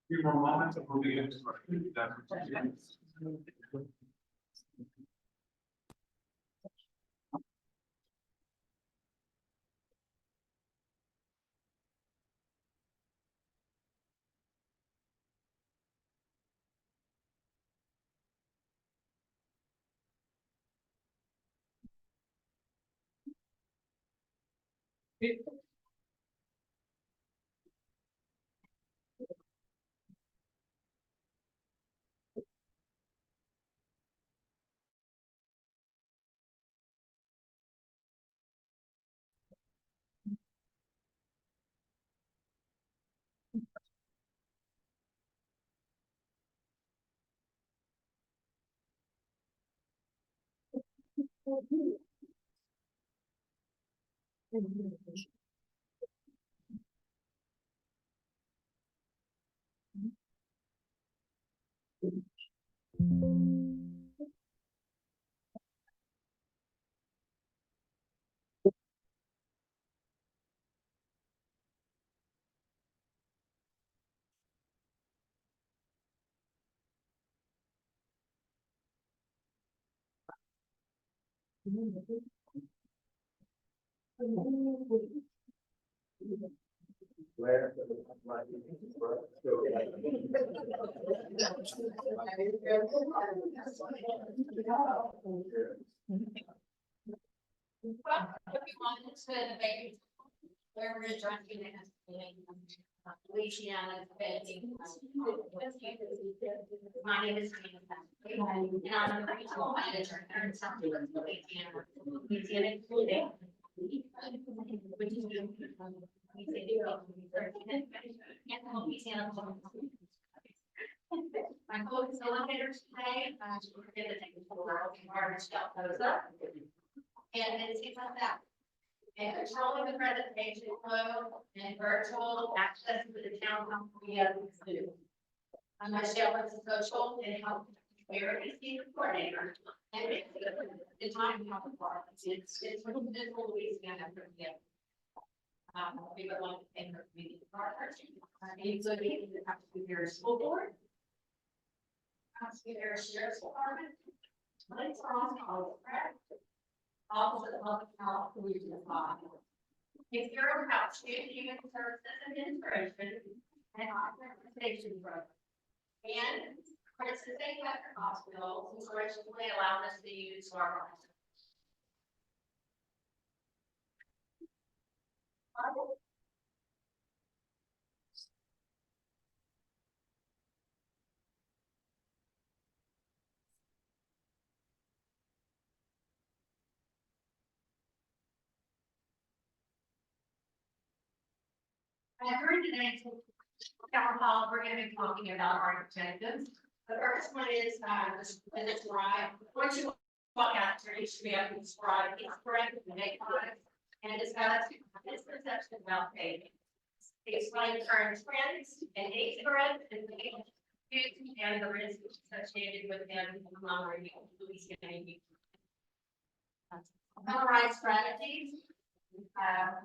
Few more moments of moving into that. Where we're drinking it. Louisiana vaping. My name is Tina, and I'm the regional editor in Southwest Louisiana. Louisiana including. Which is Louisiana. My co-facilitators today, we're going to take the floor of Margaret Stelposa. And it seems like that. And controlling the presentation flow and virtual access to the town hall via Zoom. I'm Michelle, as a social and health community coordinator. And the time health department, it's from Central Louisiana from here. We would like to thank our community partners, including the Superior School Board, Superior Sheriff's Department, Let's also opposite of health pollution law. If you're about student human services administration and authorization program. And Princeton State Catholic Hospital, who graciously allowed us to use our. During today's town hall, we're going to be talking about our objectives. The first one is describe. Once you walk out there, you should be able to describe each correct and make products and discuss its perception about vaping. Explain current trends and e-cigarettes and use and the risks associated with them among our Louisiana youth. Summarize strategies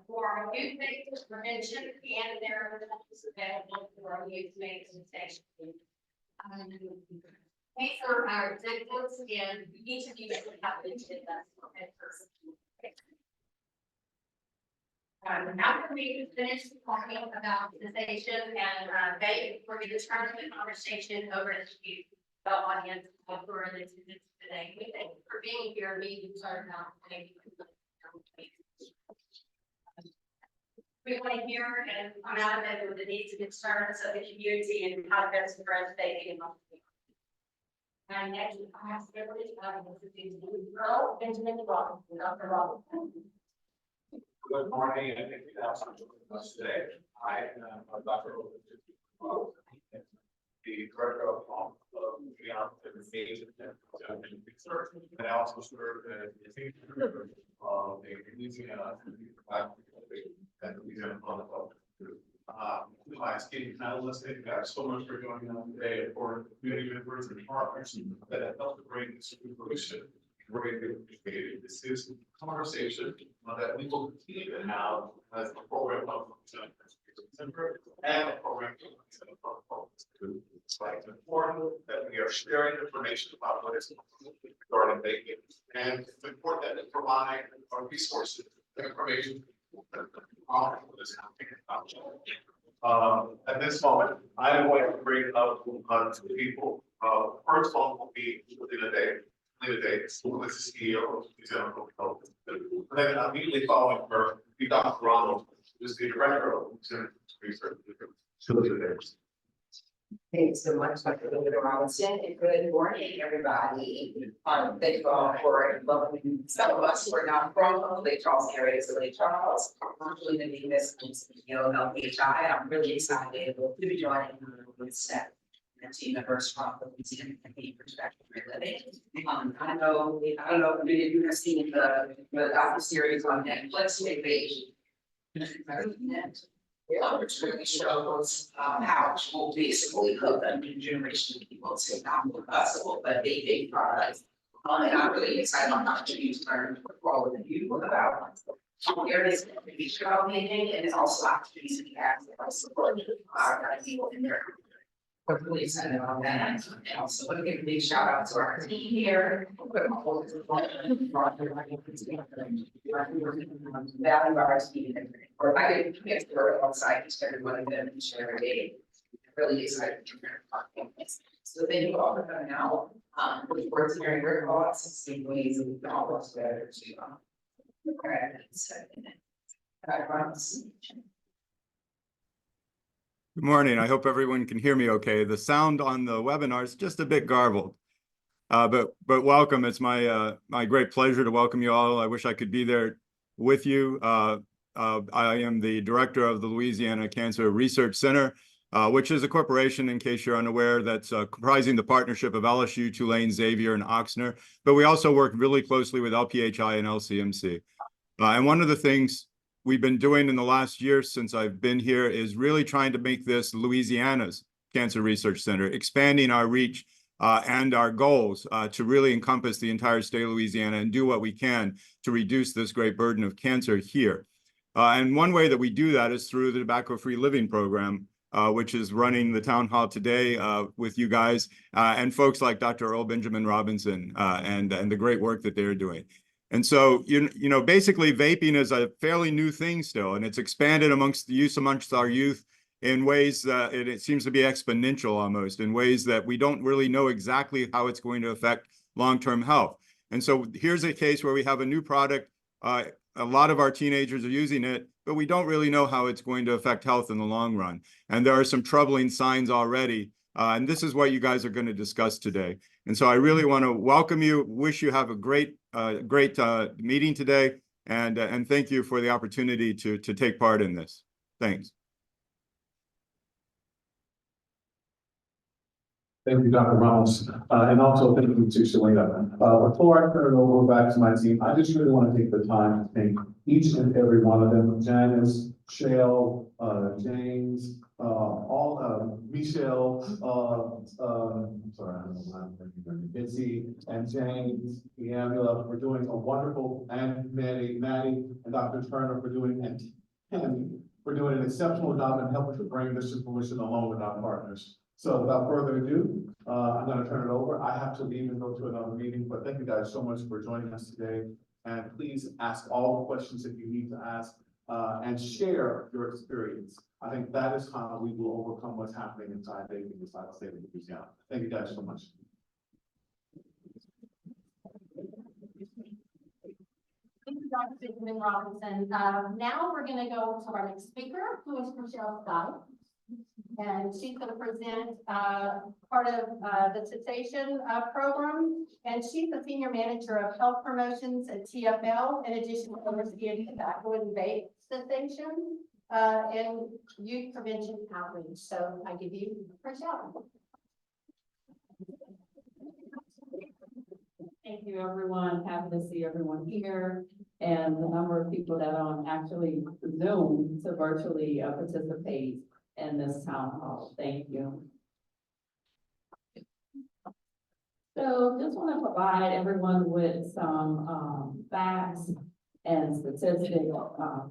for youth vaping prevention and their available for our youth vaping station. These are our objectives, and each of you should have been to that person. After we finish talking about the station and we're going to turn the conversation over to you, the audience, who are in attendance today. We thank you for being here. Meetings are now. We want to hear and come out of it with the needs and concerns of the community and how best to address vaping. And next, I have privilege of Benjamin Rob, Dr. Rob. Good morning, and thank you for having us today. I am Dr. the director of the research, and I also serve as the teacher of the Louisiana Public Health. My esteemed panelists, thank you guys so much for joining us today and for community members and partners that have helped to bring this solution. Greatly appreciated. This is a conversation that we will continue to have as the program of September and the program of it's like important that we are sharing information about what is regarding vaping, and it's important that we provide our resources and information on this. At this moment, I'm going to bring up two people. First one will be within a day. Who is the CEO of Louisiana Public Health. And then immediately following her, we Dr. Ronald, who is the director of Louisiana Research. Thanks so much, Dr. Robinson, and good morning, everybody. Thank you all for welcoming some of us who are not from Lake Charles area, so Lake Charles. I'm really going to be this CEO of LPHI. I'm really excited to be joining with Steph and team members from the Louisiana perspective for living. I don't know if many of you have seen the docu-series on Netflix, which really shows how it will basically hook a new generation of people to not only possible, but vaping products. And I'm really excited about the opportunity to learn for all of you about areas that we reach about vaping, and it's also opportunities to have support people in there. We're really excited about that. And also want to give a big shout out to our team here. Value our team, or I didn't get to work on site to everyone of them and share a day. Really excited to hear about this. So thank you all for coming out. Look forward to hearing your thoughts and seeing ways that we can all work together to Good morning. I hope everyone can hear me okay. The sound on the webinar is just a bit garbled, but welcome. It's my great pleasure to welcome you all. I wish I could be there with you. I am the director of the Louisiana Cancer Research Center, which is a corporation, in case you're unaware, that's comprising the partnership of LSU, Tulane, Xavier, and Oxnard. But we also work really closely with LPHI and LCMC. And one of the things we've been doing in the last year since I've been here is really trying to make this Louisiana's Cancer Research Center, expanding our reach and our goals to really encompass the entire state of Louisiana and do what we can to reduce this great burden of cancer here. And one way that we do that is through the tobacco-free living program, which is running the town hall today with you guys, and folks like Dr. Earl Benjamin Robinson and the great work that they're doing. And so, you know, basically vaping is a fairly new thing still, and it's expanded amongst our youth in ways that it seems to be exponential almost, in ways that we don't really know exactly how it's going to affect long-term health. And so here's a case where we have a new product. A lot of our teenagers are using it, but we don't really know how it's going to affect health in the long run. And there are some troubling signs already. And this is what you guys are going to discuss today. And so I really want to welcome you, wish you have a great meeting today, and thank you for the opportunity to take part in this. Thanks. Thank you, Dr. Ramos, and also thank you to Selena. Before I turn it over back to my team, I just really want to take the time to thank each and every one of them, Janice, Shell, James, Michelle, I'm sorry, I don't know why I'm thinking, Bitsy, and James, Iamula, for doing a wonderful, and Maddie, and Dr. Turner for doing, and Tammy, for doing an exceptional job in helping to bring this to fruition along with our partners. So without further ado, I'm going to turn it over. I have to leave and go to another meeting, but thank you guys so much for joining us today. And please ask all the questions that you need to ask and share your experience. I think that is how we will overcome what's happening inside vaping inside the state of Louisiana. Thank you guys so much. Thank you, Dr. Benjamin Robinson. Now we're going to go to our next speaker, who is Michelle Scott. And she's going to present part of the cessation program. And she's the senior manager of health promotions at TFL, in addition to overseeing tobacco and vape cessation and youth prevention outreach. So I give you Michelle. Thank you, everyone. Happy to see everyone here and the number of people that are on actually Zoom to virtually participate in this town hall. Thank you. So just want to provide everyone with some facts and statistics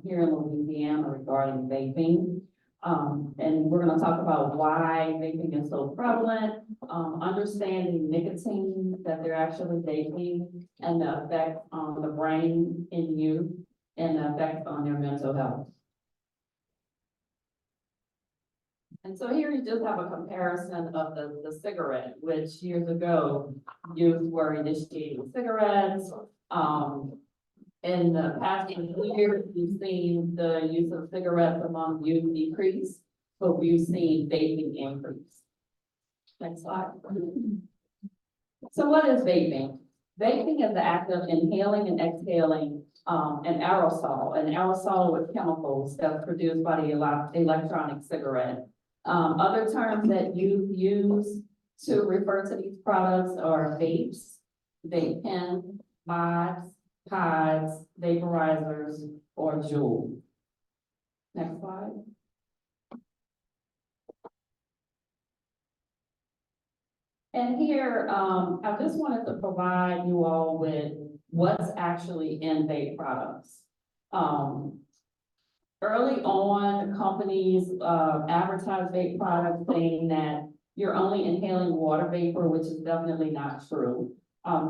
here in Louisiana regarding vaping. And we're going to talk about why vaping is so prevalent, understanding nicotine, that they're actually vaping, and the effect on the brain in youth, and the effect on their mental health. And so here you just have a comparison of the cigarette, which years ago, youth were initiating cigarettes. In the past few years, we've seen the use of cigarettes among youth decrease, but we've seen vaping increase. Next slide. So what is vaping? Vaping is the act of inhaling and exhaling an aerosol with chemicals that's produced by the electronic cigarette. Other terms that youth use to refer to these products are vapes, vape pen, mods, pods, vaporizers, or Juul. Next slide. And here, I just wanted to provide you all with what's actually in vape products. Early on, companies advertise vape products saying that you're only inhaling water vapor, which is definitely not true.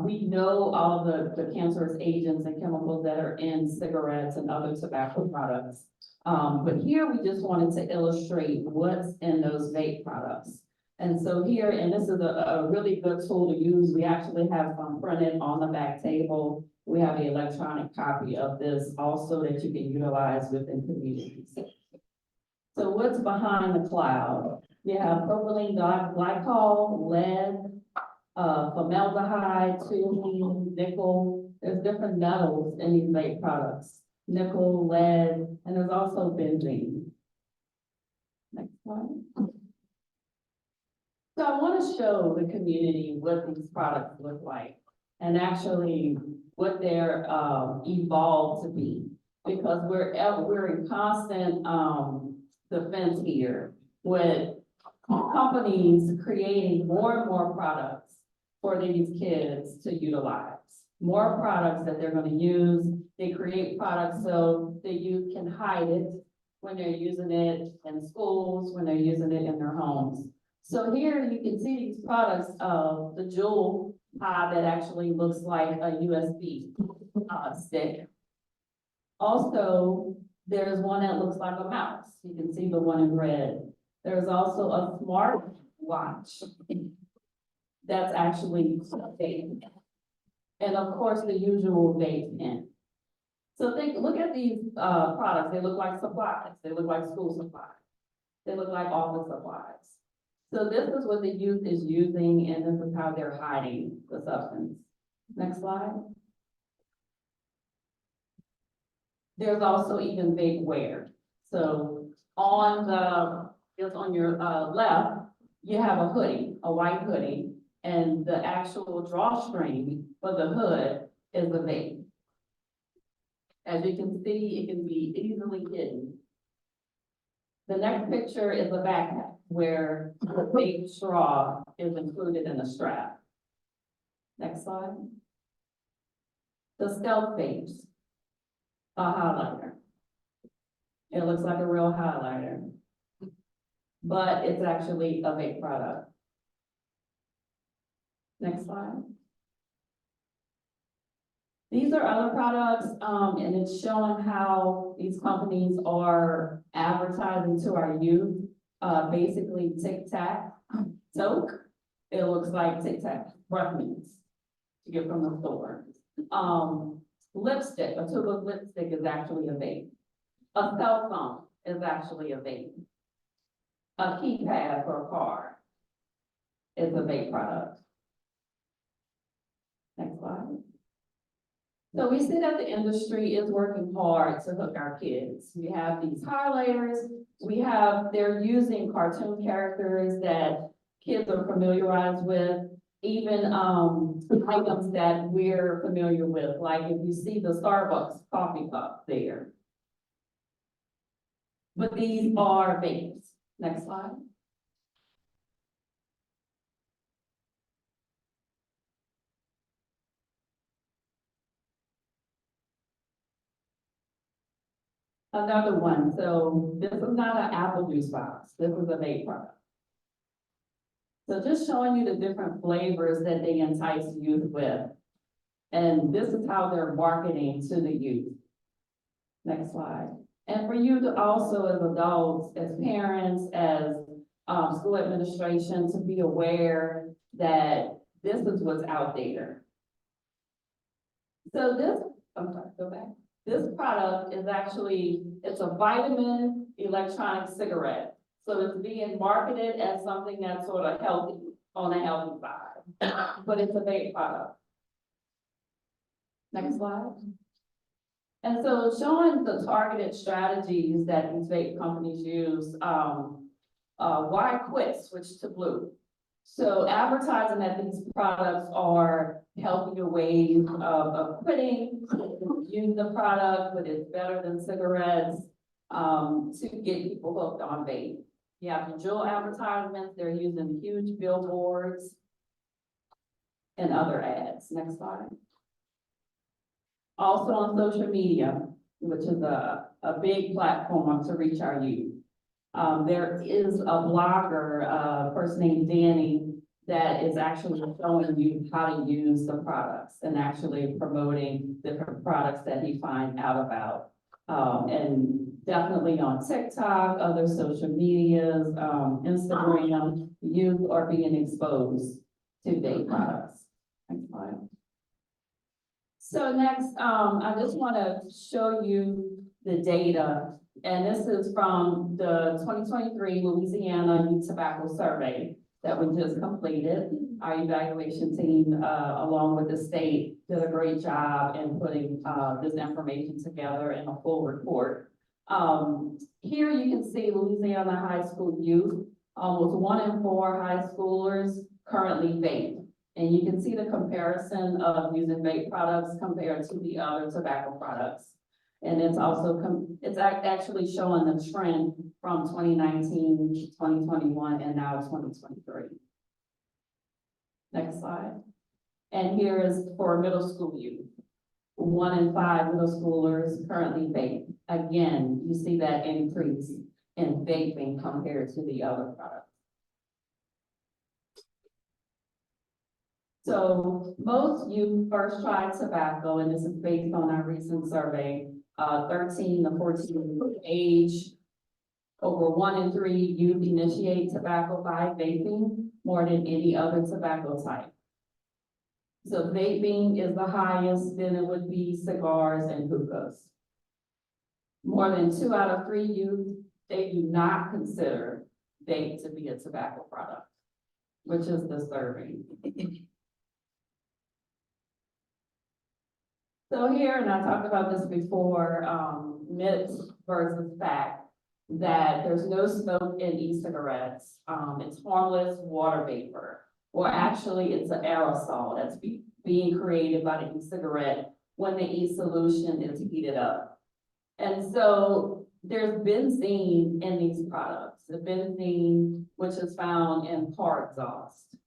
We know all of the cancerous agents and chemicals that are in cigarettes and other tobacco products. But here we just wanted to illustrate what's in those vape products. And so here, and this is a really good tool to use, we actually have some printed on the back table. We have an electronic copy of this also that you can utilize within communities. So what's behind the cloud? You have propylene glycol, lead, formaldehyde, toluene, nickel. There's different metals in these vape products. Nickel, lead, and there's also benzene. Next slide. So I want to show the community what these products look like and actually what they're evolved to be, because we're in constant defense here with companies creating more and more products for these kids to utilize. More products that they're going to use. They create products so the youth can hide it when they're using it in schools, when they're using it in their homes. So here you can see these products of the Juul pod that actually looks like a USB stick. Also, there's one that looks like a mouse. You can see the one in red. There's also a smart watch that's actually a vape. And of course, the usual vape pen. So look at these products. They look like supplies. They look like school supplies. They look like office supplies. So this is what the youth is using, and this is how they're hiding the substance. Next slide. There's also even vape wear. So just on your left, you have a hoodie, a white hoodie, and the actual drawstring for the hood is a vape. As you can see, it can be easily hidden. The next picture is a backpack where the vape straw is included in the strap. Next slide. The stealth vapes, a highlighter. It looks like a real highlighter, but it's actually a vape product. Next slide. These are other products, and it's showing how these companies are advertising to our youth. Basically Tic Tac soak. It looks like Tic Tac breath mints to get from the store. Lipstick, a tube of lipstick is actually a vape. A cell phone is actually a vape. A keypad for a car is a vape product. Next slide. So we see that the industry is working hard to hook our kids. We have these highlighters. They're using cartoon characters that kids are familiarized with, even items that we're familiar with, like if you see the Starbucks coffee cup there. But these are vapes. Next slide. Another one, so this is not an apple juice box, this is a vape product. So just showing you the different flavors that they entice youth with. And this is how they're marketing to the youth. Next slide. And for you to also, as adults, as parents, as school administration, to be aware that this is what's out there. So this, I'm sorry, go back. This product is actually, it's a vitamin electronic cigarette. So it's being marketed as something that's sort of healthy, on the healthy side, but it's a vape product. Next slide. And so showing the targeted strategies that these vape companies use, why quit, switch to blue. So advertising that these products are healthier ways of quitting, use the product, but it's better than cigarettes, to get people hooked on vape. You have the Juul advertisements, they're using huge billboards and other ads. Next slide. Also on social media, which is a big platform to reach our youth. There is a blogger, a person named Danny, that is actually showing you how to use the products and actually promoting different products that he finds out about. And definitely on TikTok, other social medias, Instagram, youth are being exposed to vape products. Next slide. So next, I just want to show you the data, and this is from the 2023 Louisiana Youth Tobacco Survey that we just completed. Our evaluation team, along with the state, did a great job in putting this information together in a full report. Here you can see Louisiana high school youth, almost 1 in 4 high schoolers currently vape. And you can see the comparison of using vape products compared to the other tobacco products. And it's also, it's actually showing the trend from 2019 to 2021 and now 2023. Next slide. And here is for middle school youth. 1 in 5 middle schoolers currently vape. Again, you see that increase in vaping compared to the other products. So most youth first try tobacco, and this is based on our recent survey, 13 to 14 age. Over 1 in 3 youth initiate tobacco by vaping more than any other tobacco type. So vaping is the highest, then it would be cigars and hookahs. More than 2 out of 3 youth, they do not consider vape to be a tobacco product, which is disturbing. So here, and I talked about this before, myths versus fact, that there's no smoke in e-cigarettes. It's harmless water vapor, or actually it's an aerosol that's being created by the e-cigarette when the e-solution is heated up. And so there's benzene in these products, the benzene, which is found in car exhaust.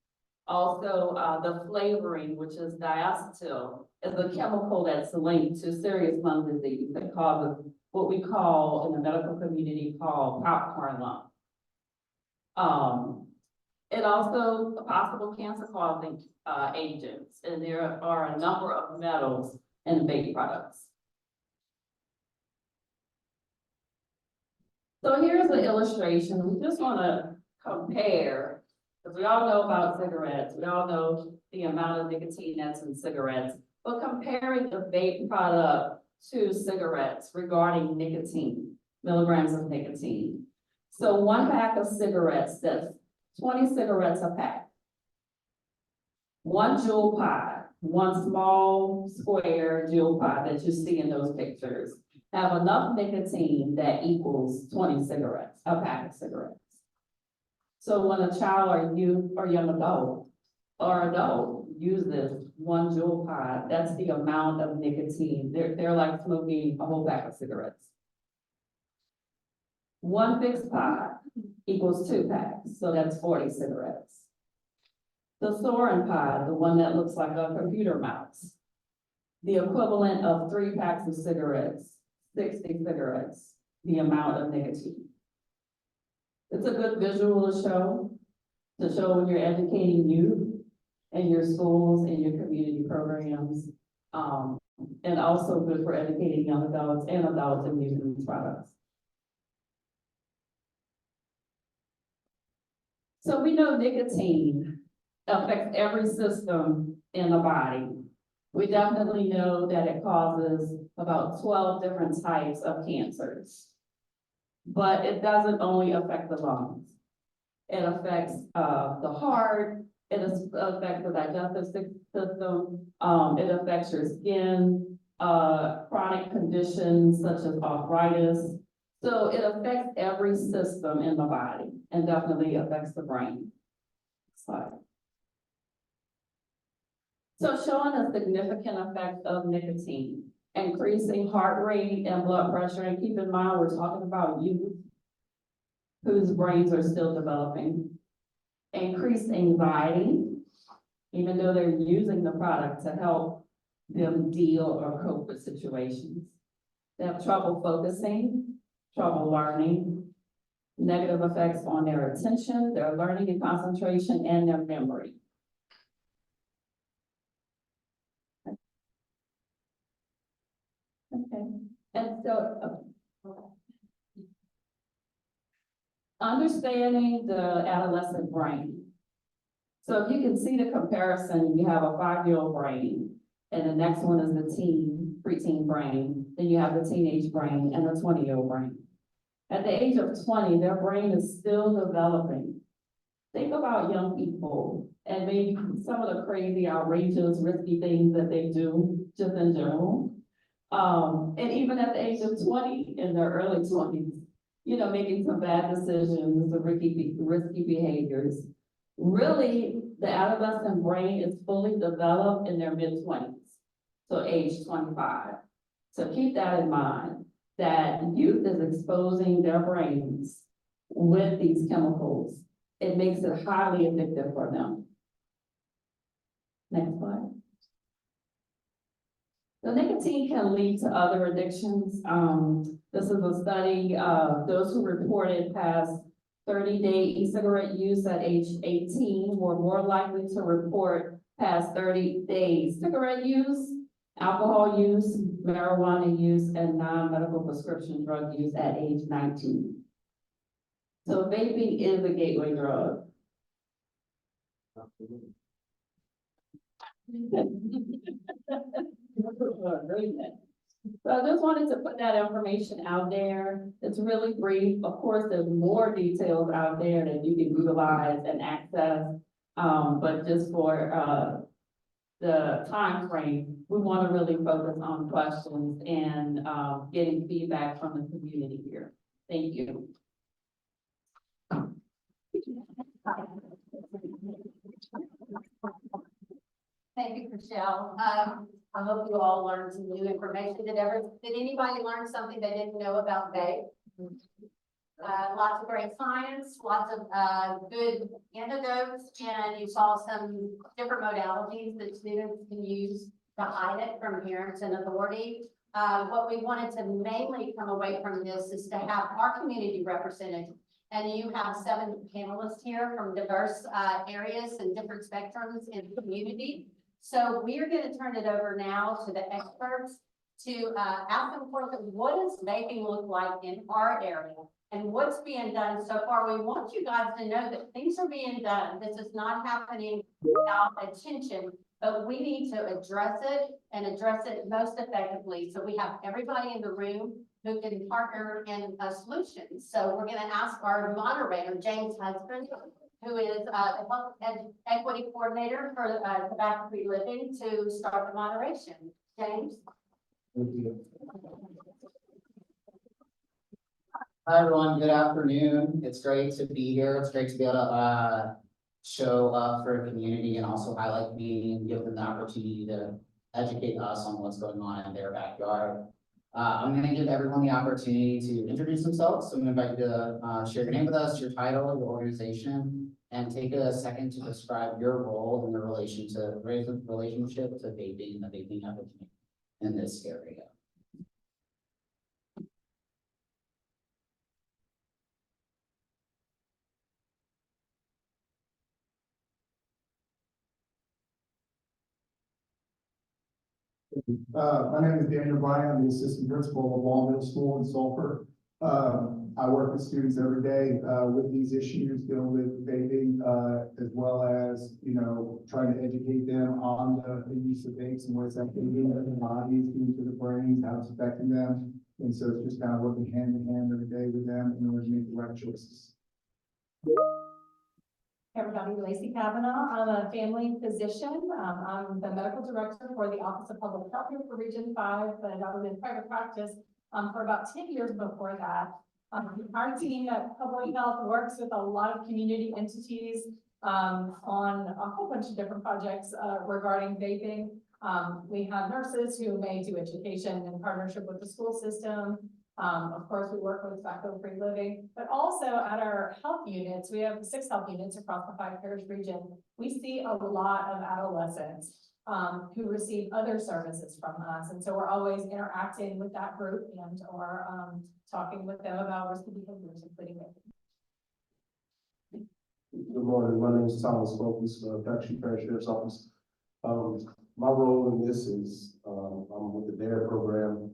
Also, the flavoring, which is diacetyl, is a chemical that's linked to serious lung disease that causes what we call in the medical community called popcorn lung. It also possible cancer causing agents, and there are a number of metals in vape products. So here's the illustration. We just want to compare, because we all know about cigarettes, we all know the amount of nicotine that's in cigarettes, but comparing the vape product to cigarettes regarding nicotine, milligrams of nicotine. So 1 pack of cigarettes, that's 20 cigarettes a pack. 1 jewel pod, 1 small square jewel pod that you see in those pictures, have enough nicotine that equals 20 cigarettes, a pack of cigarettes. So when a child or youth or young adult uses 1 jewel pod, that's the amount of nicotine. They're like smoking a whole pack of cigarettes. 1 fixed pod equals 2 packs, so that's 40 cigarettes. The Soren pod, the one that looks like a computer mouse, the equivalent of 3 packs of cigarettes, 60 cigarettes, the amount of nicotine. It's a good visual to show when you're educating youth in your schools and your community programs, and also good for educating young adults and adults in using these products. So we know nicotine affects every system in the body. We definitely know that it causes about 12 different types of cancers. But it doesn't only affect the lungs. It affects the heart, it affects the digestive system, it affects your skin, chronic conditions such as arthritis. So it affects every system in the body and definitely affects the brain. Slide. So showing a significant effect of nicotine, increasing heart rate and blood pressure, and keep in mind, we're talking about youth whose brains are still developing. Increased anxiety, even though they're using the product to help them deal or cope with situations. They have trouble focusing, trouble learning, negative effects on their attention, their learning and concentration, and their memory. Okay, and so understanding the adolescent brain. So if you can see the comparison, you have a 5-year-old brain, and the next one is the preteen brain, then you have the teenage brain and the 20-year-old brain. At the age of 20, their brain is still developing. Think about young people and maybe some of the crazy, outrageous, risky things that they do just in general. And even at the age of 20, in their early 20s, you know, making some bad decisions, the risky behaviors. Really, the adolescent brain is fully developed in their mid-20s, so age 25. So keep that in mind, that youth is exposing their brains with these chemicals. It makes it highly addictive for them. Next slide. So nicotine can lead to other addictions. This is a study, those who reported past 30-day e-cigarette use at age 18 were more likely to report past 30 days cigarette use, alcohol use, marijuana use, and non-medical prescription drug use at age 19. So vaping is a gateway drug. So I just wanted to put that information out there. It's really brief. Of course, there's more details out there that you can utilize and access. But just for, the time frame, we want to really focus on questions and, getting feedback from the community here. Thank you. Thank you, Michelle. I hope you all learned some new information. Did anybody learn something they didn't know about vape? Lots of great science, lots of, good antidotes, and you saw some different modalities that students can use to hide it from parents and authority. What we wanted to mainly come away from this is to have our community represented. And you have 7 panelists here from diverse, areas and different spectrums in the community. So we are going to turn it over now to the experts to ask them what does vaping look like in our area and what's being done so far. We want you guys to know that things are being done. This is not happening without attention, but we need to address it and address it most effectively. So we have everybody in the room who can partner in a solution. So we're going to ask our moderator, James Husband, who is the Health Equity Coordinator for Tobacco-Free Living, to start the moderation. James? Thank you. Hi, everyone. Good afternoon. It's great to be here. It's great to be able to show up for a community and also highlight me and give them the opportunity to educate us on what's going on in their backyard. I'm going to give everyone the opportunity to introduce themselves. So I'm going to invite you to share your name with us, your title, your organization, and take a second to describe your role in the relationship to vaping and the vaping epidemic in this area. My name is Daniel Bryan. I'm the assistant principal of Long Middle School in Sulphur. I work with students every day with these issues, dealing with vaping, as well as, trying to educate them on the use of vapes and what it's actually doing to the bodies, doing to the brains, how it's affecting them. And so it's just kind of working hand in hand every day with them in order to make the right choices. Everybody, Lacey Kavanaugh. I'm a family physician. I'm the medical director for the Office of Public Health here for Region 5, but I was in private practice for about 10 years before that. Our team at Public Health works with a lot of community entities on a whole bunch of different projects regarding vaping. We have nurses who may do education in partnership with the school system. Of course, we work with Tobacco-Free Living, but also at our health units, we have 6 health units across the 5-parish region. We see a lot of adolescents who receive other services from us. And so we're always interacting with that group and or talking with them about risky behaviors, including vaping. Good morning. My name is Thomas Focus, Country Parish Sheriff's Office. My role in this is I'm with the DARE program.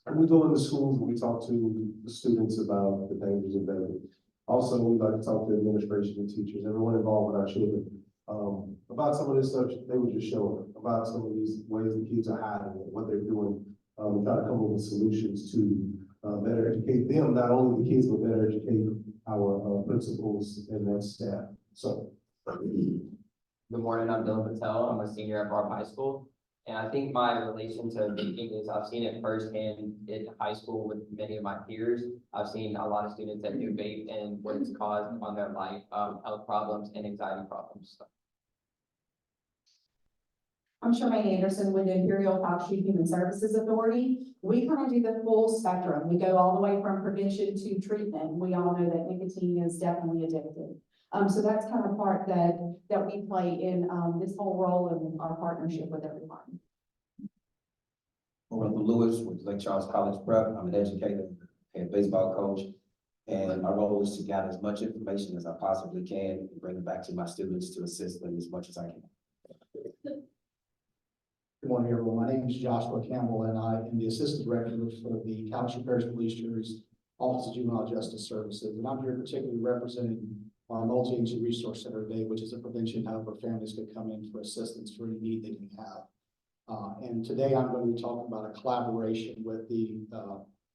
And we go into schools and we talk to the students about the dangers of vaping. Also, we like to talk to administration and teachers, everyone involved with our children, about some of this stuff they were just showing, about some of these ways the kids are hiding it, what they're doing, try to come up with solutions to better educate them, not only the kids, but better educate our principals and their staff. So. Good morning, I'm Dylan Patel. I'm a senior at Barb High School. And I think my relation to vaping is I've seen it firsthand in high school with many of my peers. I've seen a lot of students that do vape and what it's caused on their life, health problems and anxiety problems. I'm Charmaine Anderson with the Imperial Pouch Human Services Authority. We kind of do the full spectrum. We go all the way from prevention to treatment. We all know that nicotine is definitely addictive. So that's kind of part that we play in this whole role in our partnership with everyone. Orlando Lewis with Lake Charles College Prep. I'm an educator and baseball coach. And my role is to gather as much information as I possibly can and bring it back to my students to assist them as much as I can. Good morning, everyone. My name is Joshua Campbell, and I am the Assistant Director for the Calhoun Parish Police Jury's Office of Juvenile Justice Services. And I'm here particularly representing our multi-agency resource center today, which is a prevention hub where families could come in for assistance for any need they can have. And today I'm going to be talking about a collaboration with the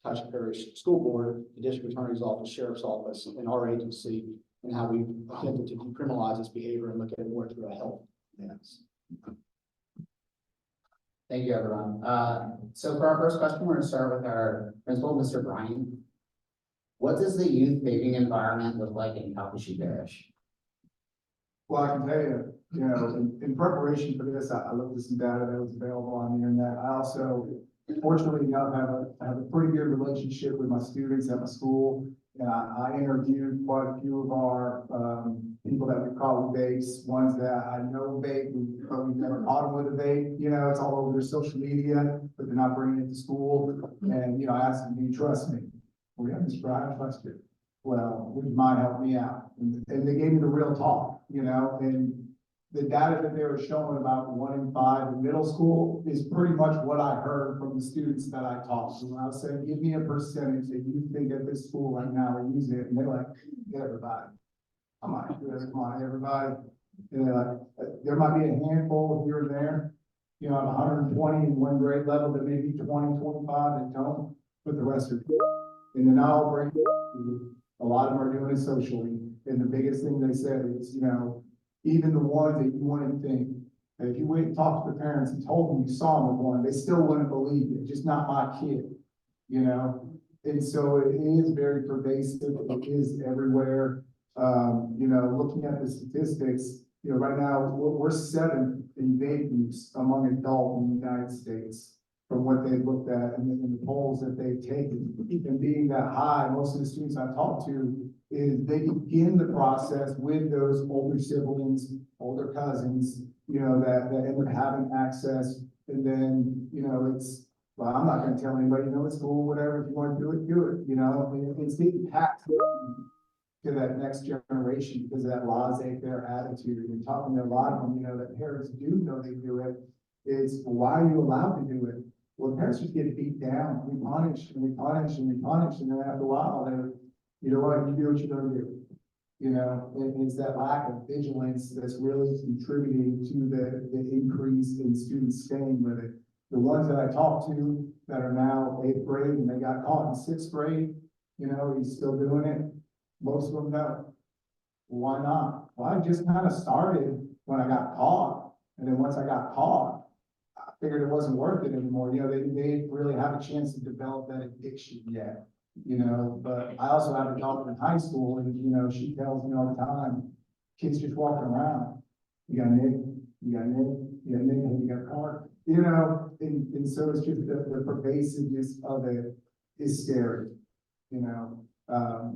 Calhoun Parish School Board, the District Attorney's Office, Sheriff's Office, and our agency, and how we've attempted to decriminalize this behavior and look at it more through a health lens. Thank you, everyone. So for our first question, we're going to start with our principal, Mr. Bryan. What does the youth vaping environment look like in Calhoun Parish? Well, I can tell you, in preparation for this, I looked at some data that was available on the internet. I also, fortunately enough, have a pretty good relationship with my students at my school. And I interviewed quite a few of our people that we call vapes, ones that I know vape, but we've never caught them with a vape. It's all over their social media, but they're not bringing it to school. And, I asked them, do you trust me? Well, yeah, Mr. Bryan, I trust you. Well, would you mind helping me out? And they gave me the real talk, and the data that they were showing about 1 in 5 in middle school is pretty much what I heard from the students that I talked to. When I said, give me a percentage that you think at this school right now are using it, and they're like, everybody. I'm like, come on, everybody. And they're like, there might be a handful here and there, 120 in one grade level, that maybe 20, 25 that don't, but the rest are. And then I'll bring a lot of them are doing it socially. And the biggest thing they said is, even the ones that you wouldn't think, that if you went and talked to the parents and told them you saw them with one, they still wouldn't believe it, just not my kid, And so it is very pervasive, it is everywhere. Looking at the statistics, right now, we're 7th in vape use among adults in the United States from what they looked at and the polls that they've taken. And being that high, most of the students I talk to is they begin the process with those older siblings, older cousins, that end up having access. And then, it's, well, I'm not going to tell anybody, it's cool, whatever, if you want to do it, do it, it's getting passed to that next generation because of that laissez-faire attitude. You're talking to a lot of them, that parents do know they do it. It's, well, why are you allowed to do it? Well, parents just get beat down. We punish and we punish and we punish, and then after a while, they're, you know what, you do what you're gonna do. It's that lack of vigilance that's really contributing to the increase in students staying with it. The ones that I talked to that are now 8th grade and they got caught in 6th grade, he's still doing it. Most of them don't. Why not? Well, I just kind of started when I got caught, and then once I got caught, I figured it wasn't worth it anymore. They didn't really have a chance to develop that addiction yet. But I also have a daughter in high school, and she tells me all the time, kids just walking around. You got a nigga, you got a nigga, you got a nigga, you got a car. And so it's just the pervasiveness of it is scary.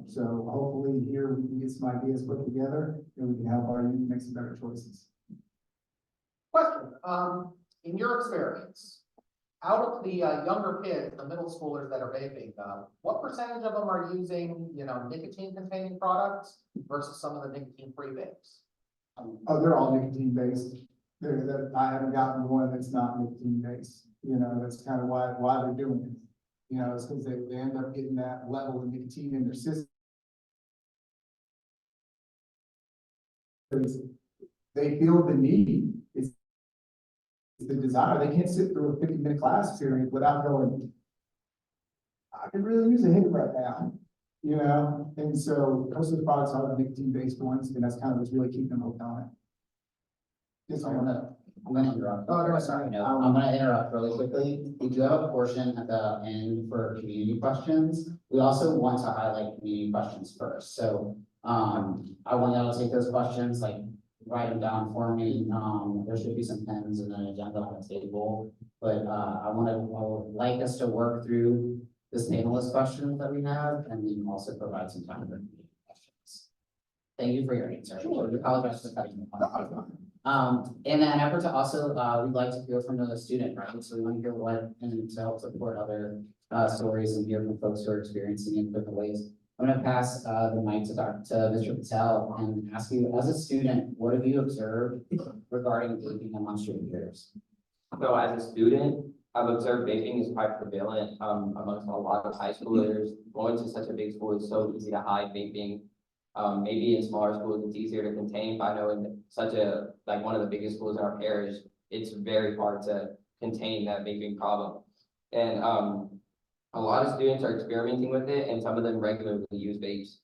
So hopefully here we can get some ideas put together and we can help our youth make some better choices. Question, in your experience, out of the younger kids, the middle schoolers that are vaping, what percentage of them are using, nicotine containing products versus some of the nicotine free vapes? Oh, they're all nicotine based. I haven't gotten one that's not nicotine based. That's kind of why they're doing it. It's because they end up getting that level of nicotine in their system. They feel the need. It's the desire. They can't sit through a 50-minute class period without going, I could really use a hit right now, And so most of the products are the nicotine-based ones, and that's kind of what's really keeping them hooked on it. Just I'm gonna interrupt. Oh, no, Sorry, no, I'm gonna interrupt really quickly. We do have a portion at the end for community questions. We also want to highlight community questions first. So, I want y'all to take those questions, write them down for me. There should be some pens and an agenda on the table. But, I would like us to work through this panelist questions that we have, and then also provide some time for community questions. Thank you for your answer. Sure. We apologize for cutting you off. In an effort to also, we'd like to hear from the student, right? So we want to hear what, and to help support other, stories and hear from folks who are experiencing it in different ways. I'm gonna pass, the mic to Mr. Patel and ask you, as a student, what have you observed regarding vaping amongst your peers? So as a student, I've observed vaping is quite prevalent, amongst a lot of high schoolers. Going to such a big school is so easy to hide vaping. Maybe in smaller schools, it's easier to contain, but I know in such a, like one of the biggest schools in our parish, it's very hard to contain that vaping problem. And, a lot of students are experimenting with it, and some of them regularly use vapes.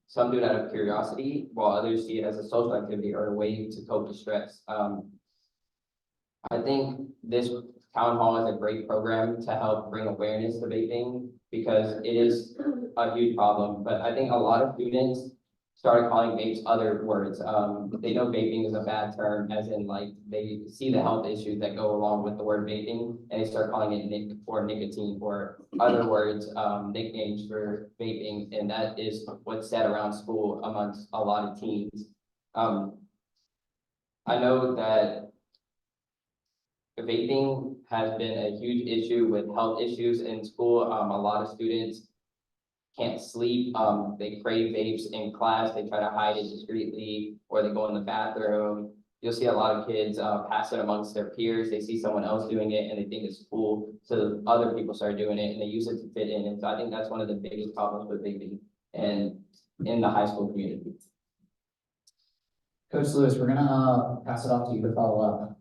Some do it out of curiosity, while others see it as a social activity or a way to cope with stress. I think this town hall is a great program to help bring awareness to vaping because it is a huge problem. But I think a lot of students started calling vapes other words. They know vaping is a bad term, as in like they see the health issues that go along with the word vaping, and they start calling it nicotine or other words, nicknames for vaping, and that is what's said around school amongst a lot of teens. I know that vaping has been a huge issue with health issues in school. A lot of students can't sleep, they crave vapes in class, they try to hide it discreetly, or they go in the bathroom. You'll see a lot of kids, pass it amongst their peers, they see someone else doing it and they think it's cool, so other people start doing it and they use it to fit in, and so I think that's one of the biggest problems with vaping and in the high school community. Coach Lewis, we're gonna pass it off to you to follow up.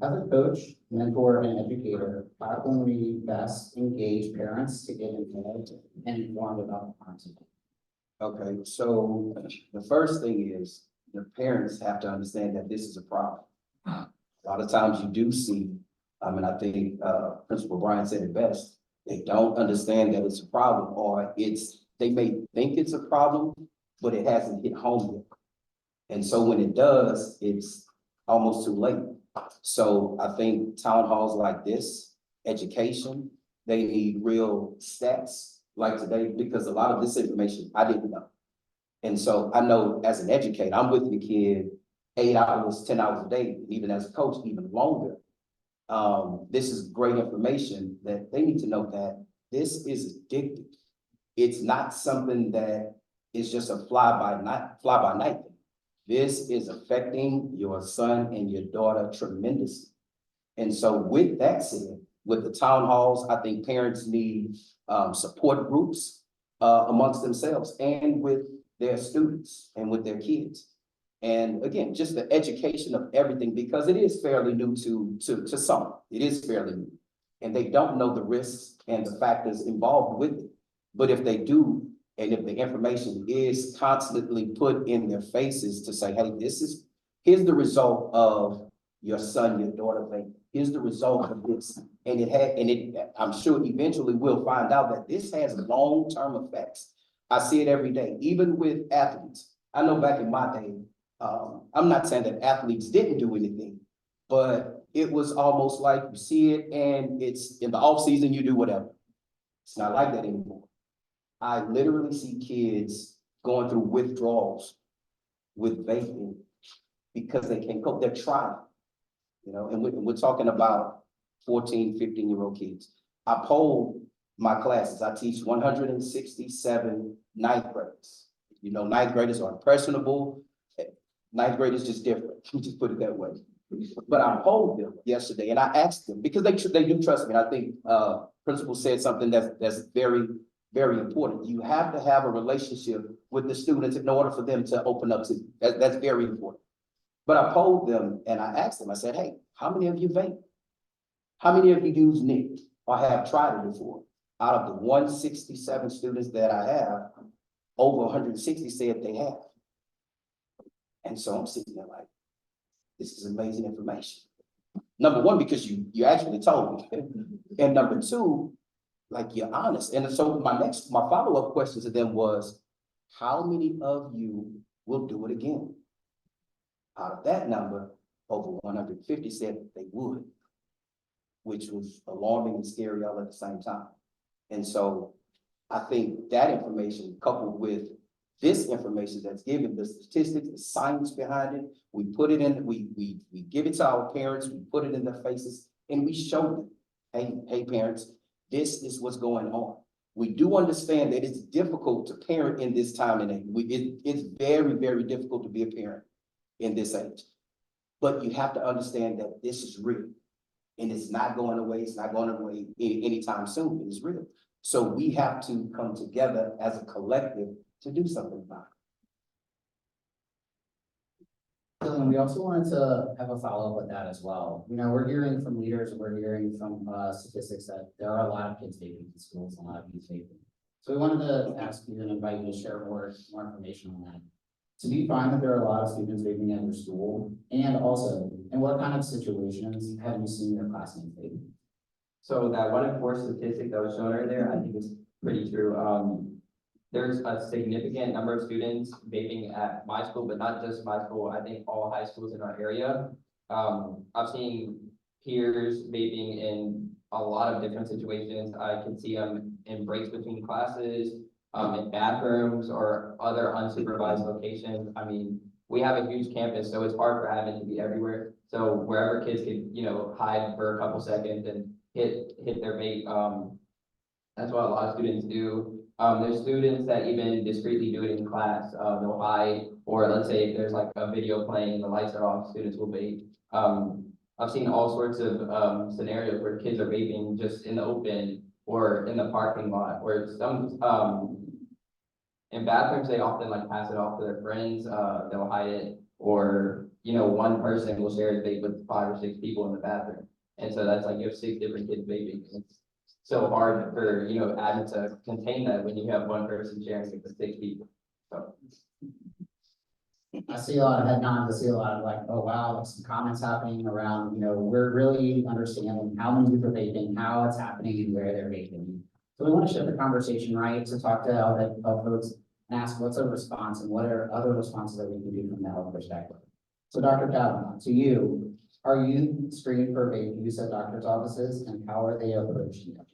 As a coach, mentor, and educator, how can we best engage parents to get involved and informed about the content? Okay, so the first thing is the parents have to understand that this is a problem. A lot of times you do see, and I think Principal Brian said it best, they don't understand that it's a problem, or they may think it's a problem, but it hasn't hit home yet. And so when it does, it's almost too late. So I think town halls like this, education, they need real stats like today, because a lot of this information I didn't know. And so I know as an educator, I'm with the kid 8 hours, 10 hours a day, even as a coach, even longer. This is great information that they need to know that this is addictive. It's not something that is just a fly by night thing. This is affecting your son and your daughter tremendously. And so with that said, with the town halls, I think parents need support groups amongst themselves and with their students and with their kids. And again, just the education of everything, because it is fairly new to some. It is fairly new. And they don't know the risks and the factors involved with it. But if they do, and if the information is constantly put in their faces to say, hey, here's the result of your son, your daughter thing. Here's the result of this. And I'm sure eventually we'll find out that this has long-term effects. I see it every day, even with athletes. I know back in my day, I'm not saying that athletes didn't do anything, but it was almost like you see it and it's in the off season, you do whatever. It's not like that anymore. I literally see kids going through withdrawals with vaping because they can't cope. They're trying, and we're talking about 14, 15-year-old kids. I polled my classes. I teach 167 ninth graders. Ninth graders are impressionable. Ninth grade is just different. Just put it that way. But I polled them yesterday and I asked them, because they do trust me. And I think principal said something that's very, very important. You have to have a relationship with the students in order for them to open up to you. That's very important. But I polled them and I asked them, I said, hey, how many of you vape? How many of you use nic or have tried it before? Out of the 167 students that I have, over 160 said they have. And so I'm sitting there like, this is amazing information. Number one, because you actually told me. And number two, like you're honest. And so my follow-up question to them was, how many of you will do it again? Out of that number, over 150 said they would, which was alarming and scary all at the same time. And so I think that information coupled with This information that's given, the statistics, the science behind it, we put it in, we give it to our parents, we put it in their faces, and we show them, hey, parents, this is what's going on. We do understand that it's difficult to parent in this time and age. It's very, very difficult to be a parent in this age. But you have to understand that this is real. And it's not going away, it's not going away anytime soon, it is real. So we have to come together as a collective to do something about it. And we also wanted to have a follow-up with that as well. You know, we're hearing from leaders, we're hearing from statistics that there are a lot of kids vaping in schools, a lot of youth vaping. So we wanted to ask you and invite you to share more information on that. So do you find that there are a lot of students vaping at your school? And also, in what kind of situations have you seen your classmates vaping? So that 1 in 4 statistic that was shown earlier, I think is pretty true. There's a significant number of students vaping at my school, but not just my school. I think all high schools in our area. I've seen peers vaping in a lot of different situations. I can see them in breaks between classes, in bathrooms or other unsupervised locations. I mean, we have a huge campus, so it's hard for admin to be everywhere. So wherever kids can, you know, hide for a couple seconds and hit their vape, that's what a lot of students do. There's students that even discreetly do it in class. They'll hide, or let's say if there's like a video playing and the lights are off, students will vape. I've seen all sorts of scenarios where kids are vaping just in the open or in the parking lot, where some in bathrooms they often like pass it off to their friends. They'll hide it, or you know, one person will share his vape with 5 or 6 people in the bathroom, and so that's like you have 6 different kids vaping. It's so hard for, you know, admin to contain that when you have one person sharing it with 6 people. So I see a lot of head nods, I see a lot of like, oh wow, like some comments happening around, you know, we're really understanding how many people are vaping, how it's happening and where they're vaping. So we want to shift the conversation, right, to talk to other folks and ask what's a response and what are other responses that we can do from the health perspective. So Dr. Kavanaugh, to you, are you screened for vape use at doctor's offices and how are they approaching it?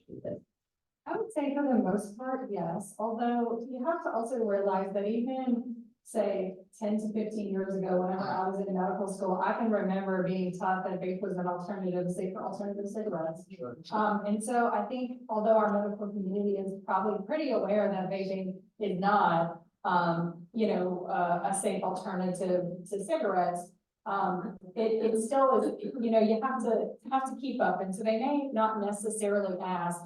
I would say for the most part, yes, although you have to also realize that even say 10 to 15 years ago, whenever I was in medical school, I can remember being taught that vape was an alternative, a safer alternative to cigarettes. And so I think although our medical community is probably pretty aware that vaping is not, a safe alternative to cigarettes, it still is, you know, you have to keep up. And so they may not necessarily ask,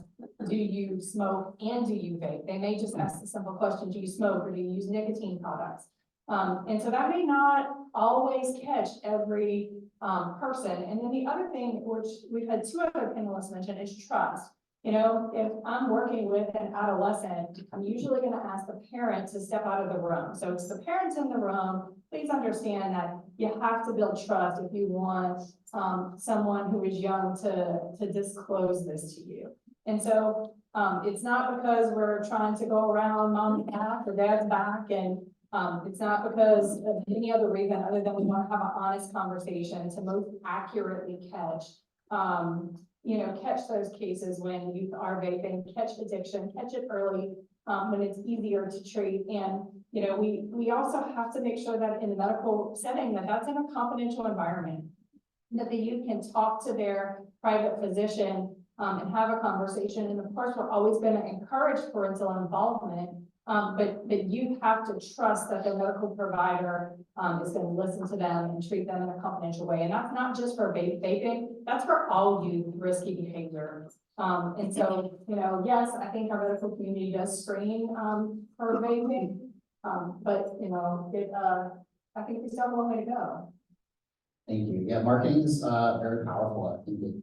do you smoke and do you vape? They may just ask the simple question, do you smoke or do you use nicotine products? And so that may not always catch every person. And then the other thing, which we've had 2 other panelists mention, is trust. You know, if I'm working with an adolescent, I'm usually going to ask the parent to step out of the room. So it's the parents in the room. Please understand that you have to build trust if you want someone who is young to disclose this to you. And so it's not because we're trying to go around mom's back or dad's back, and it's not because of any other reason other than we want to have an honest conversation to most accurately catch catch those cases when youth are vaping, catch addiction, catch it early, when it's easier to treat. And, you know, we also have to make sure that in the medical setting, that's in a confidential environment, that the youth can talk to their private physician and have a conversation. And of course, we're always going to encourage parental involvement, but youth have to trust that their medical provider is going to listen to them and treat them in a confidential way. And that's not just for vaping, that's for all youth risky behavior. And so, you know, yes, I think our medical community does screen for vaping, but, you know, I think we still have a long way to go. Thank you. Yeah, marketing is very powerful. I think it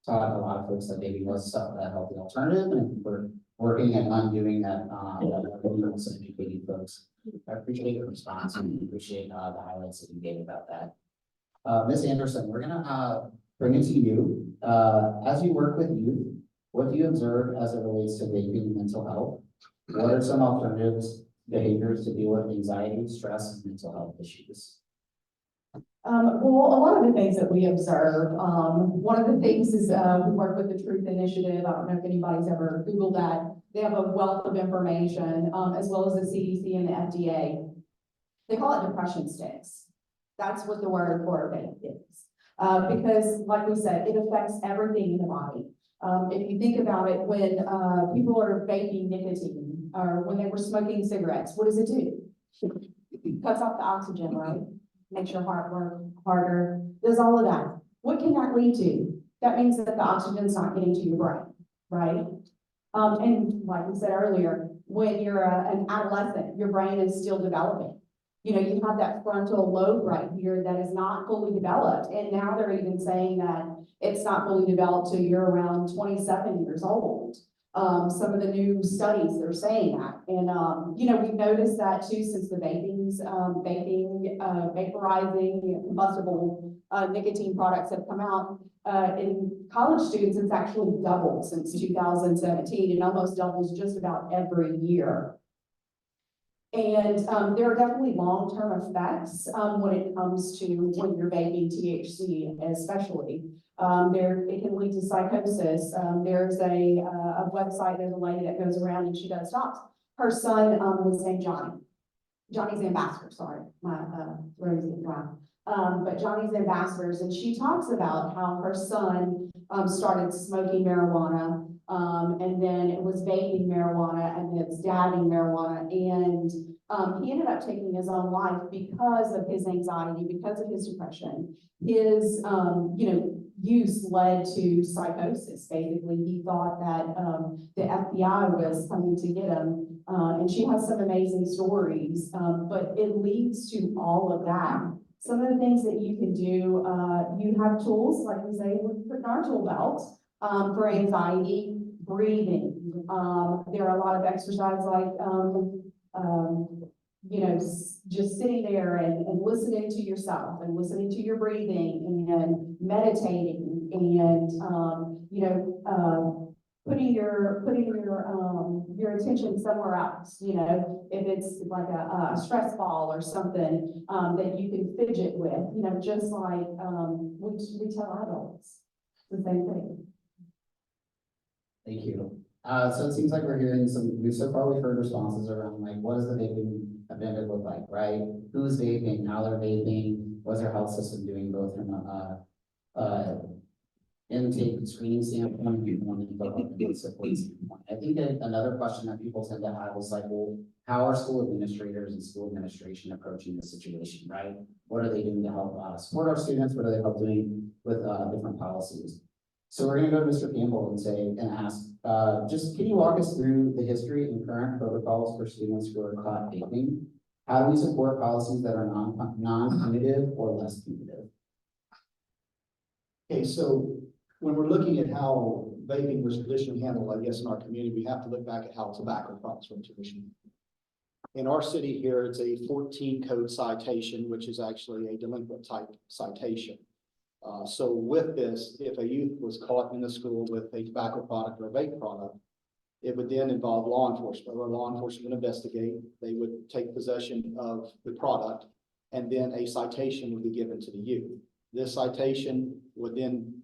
taught a lot of folks that vaping was a healthy alternative, and we're working and undoing that, also educating folks. I appreciate your response and appreciate the highlights that you gave about that. Ms. Anderson, we're gonna bring it to you. As you work with youth, what do you observe as it relates to vaping and mental health? What are some alternatives, behaviors to deal with anxiety, stress, and mental health issues? Well, a lot of the things that we observe, one of the things is we work with the Truth Initiative. I don't know if anybody's ever Googled that. They have a wealth of information, as well as the CDC and the FDA. They call it depression sticks. That's what the word for vape is. Because like we said, it affects everything in the body. If you think about it, when people are vaping nicotine, or when they were smoking cigarettes, what does it do? It cuts off the oxygen, right? Makes your heart work harder, does all of that. What can that lead to? That means that the oxygen's not getting to your brain, right? And like we said earlier, when you're an adolescent, your brain is still developing. You know, you have that frontal lobe right here that is not fully developed. And now they're even saying that it's not fully developed till you're around 27 years old. Some of the new studies, they're saying that. And, you know, we've noticed that too, since the vaporizing, combustible, nicotine products have come out. In college students, it's actually doubled since 2017 and almost doubles just about every year. And there are definitely long-term effects when it comes to when you're vaping THC, especially. It can lead to psychosis. There's a website, there's a lady that goes around and she does talks. Her son was named Johnny. Johnny's Ambassador, sorry, my Rosie Brown. But Johnny's Ambassadors, and she talks about how her son started smoking marijuana, and then it was vaping marijuana, and then it's dabbing marijuana, and he ended up taking his own life because of his anxiety, because of his depression. His, you know, use led to psychosis. Basically, he thought that the FBI was coming to get him. And she has some amazing stories, but it leads to all of that. Some of the things that you can do, you have tools, like we say, we put in our tool belt for anxiety, breathing. There are a lot of exercises like, you know, just sitting there and listening to yourself and listening to your breathing and meditating and, you know, putting your attention somewhere else, you know, if it's like a stress ball or something that you can fidget with, you know, just like we tell adults the same thing. Thank you. So it seems like we're hearing we've so far we've heard responses around like, what does the vaping agenda look like, right? Who's vaping, how they're vaping, what's our health system doing, both from intake and screening standpoint, and support standpoint. I think that another question that people tend to have is like, well, how are school administrators and school administration approaching the situation, right? What are they doing to help support our students? What are they help doing with different policies? So we're gonna go to Mr. Campbell and ask, just can you walk us through the history and current protocols for students who are caught vaping? How do we support policies that are non-punitive or less punitive? Okay, so when we're looking at how vaping was traditionally handled, I guess, in our community, we have to look back at how tobacco products were traditionally. In our city here, it's a 14 code citation, which is actually a delinquent type citation. So with this, if a youth was caught in the school with a tobacco product or a vape product, it would then involve law enforcement, where law enforcement would investigate. They would take possession of the product, and then a citation would be given to the youth. This citation would then,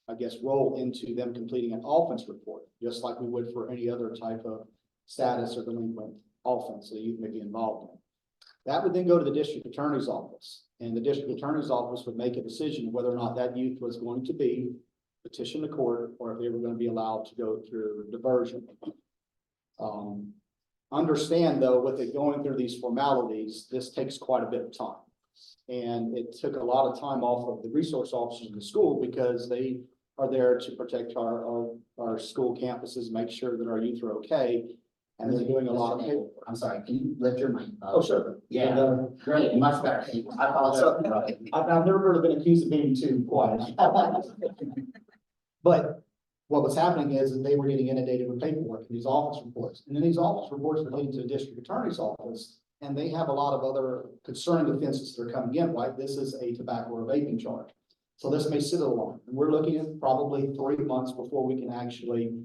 I guess, roll into them completing an offense report, just like we would for any other type of status or delinquent offense the youth may be involved in. That would then go to the district attorney's office, and the district attorney's office would make a decision whether or not that youth was going to be petitioned to court or if they were going to be allowed to go through diversion. Understand though, with it going through these formalities, this takes quite a bit of time. And it took a lot of time off of the resource officers in the school because they are there to protect our school campuses, make sure that our youth are okay. And they're doing a lot of paperwork. I'm sorry, can you lift your mic up? Oh, sure. Yeah, great, much better. I apologize. I've never really been accused of being too quiet. But what was happening is that they were getting inundated with paperwork, these office reports. And then these office reports were leading to the district attorney's office. And they have a lot of other concerning offenses that are coming in, right? This is a tobacco or vaping charge. So this may sit along. And we're looking at probably 3 months before we can actually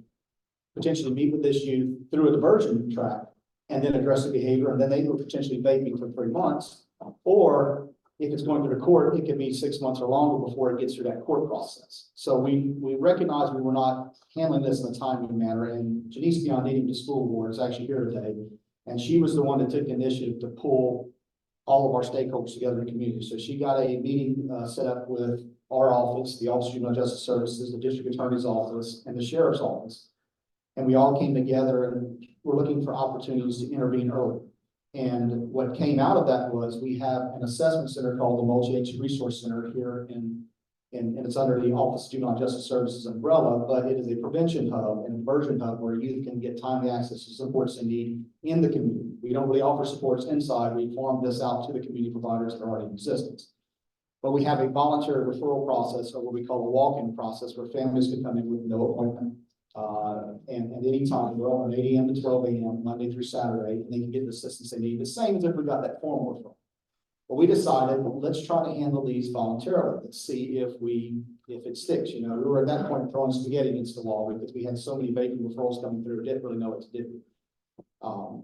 potentially meet with this youth through a diversion track and then address the behavior. And then they were potentially vaping for 3 months. Or if it's going to the court, it could be 6 months or longer before it gets through that court process. So we recognize we were not handling this in a timely manner, and Janice beyond needing the school board is actually here today. And she was the one that took the initiative to pull all of our stakeholders together in the community. So she got a meeting set up with our office, the Office of Juvenile Justice Services, the District Attorney's Office, and the Sheriff's Office. And we all came together and we're looking for opportunities to intervene early. And what came out of that was we have an assessment center called the Multi-Agency Resource Center here and it's under the Office of Juvenile Justice Services umbrella, but it is a prevention hub and diversion hub where youth can get timely access to supports they need in the community. We don't really offer supports inside. We farm this out to the community providers that are already in existence. But we have a voluntary referral process, or what we call a walk-in process, where families can come in with no appointment. And at any time, we're open 8 a.m. to 12 a.m., Monday through Saturday, and they can get the assistance they need, the same as if we got that formal referral. But we decided, well, let's try to handle these voluntarily. Let's see if it sticks. You know, we were at that point throwing spaghetti against the wall because we had so many vaping referrals coming through, didn't really know what to do.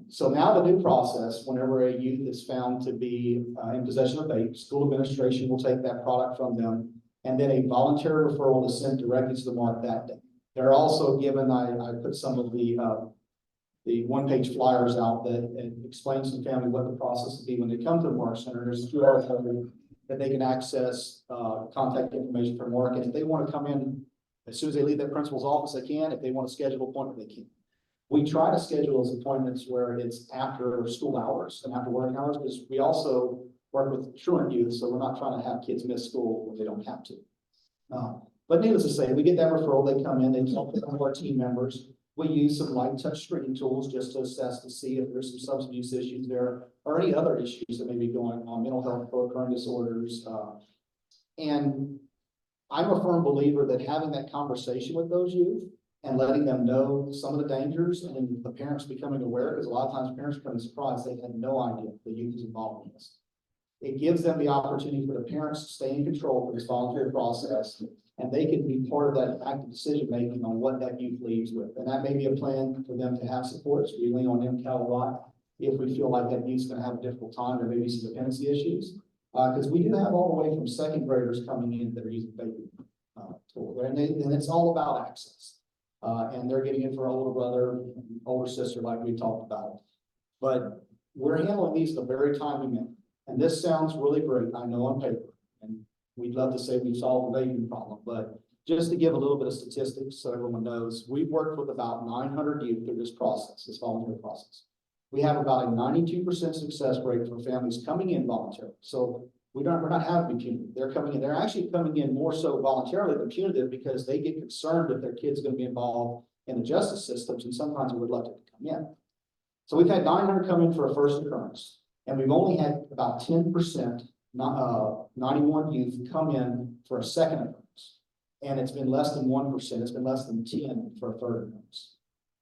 So now the new process, whenever a youth is found to be in possession of vape, school administration will take that product from them, and then a voluntary referral is sent directly to the mark that day. They're also given, I put some of the one-page flyers out that explains to the family what the process will be when they come to the Mark Center. There's a QR code that they can access contact information for Mark, and if they want to come in as soon as they leave their principal's office, they can. If they want to schedule an appointment, they can. We try to schedule those appointments where it's after school hours and after working hours, because we also work with truant youth, so we're not trying to have kids miss school when they don't have to. But needless to say, we get that referral, they come in, they talk to some of our team members. We use some light touch screening tools just to assess to see if there's some substance use issues there or any other issues that may be going on, mental health, co-occurring disorders. And I'm a firm believer that having that conversation with those youth and letting them know some of the dangers and the parents becoming aware, because a lot of times parents become surprised they had no idea the youth is involved in this. It gives them the opportunity for the parents to stay in control of this voluntary process, and they can be part of that active decision making on what that youth leaves with. And that may be a plan for them to have supports. We lean on MCAL a lot if we feel like that youth's going to have a difficult time. There may be some dependency issues, because we do have all the way from second graders coming in that are using vaping tools, and it's all about access. And they're getting it for older brother, older sister, like we talked about. But we're handling these in a very timely manner. And this sounds really great, I know, on paper. And we'd love to say we've solved the vaping problem, but just to give a little bit of statistics so everyone knows, we've worked with about 900 youth through this process, this voluntary process. We have about a 92% success rate for families coming in voluntarily. So we're not having punitive. They're coming in. They're actually coming in more so voluntarily than punitive because they get concerned that their kid's going to be involved in the justice systems, and sometimes are reluctant to come in. So we've had 900 come in for a first occurrence, and we've only had about 10%, 91 youth come in for a second occurrence, and it's been less than 1%. It's been less than 10 for a third occurrence.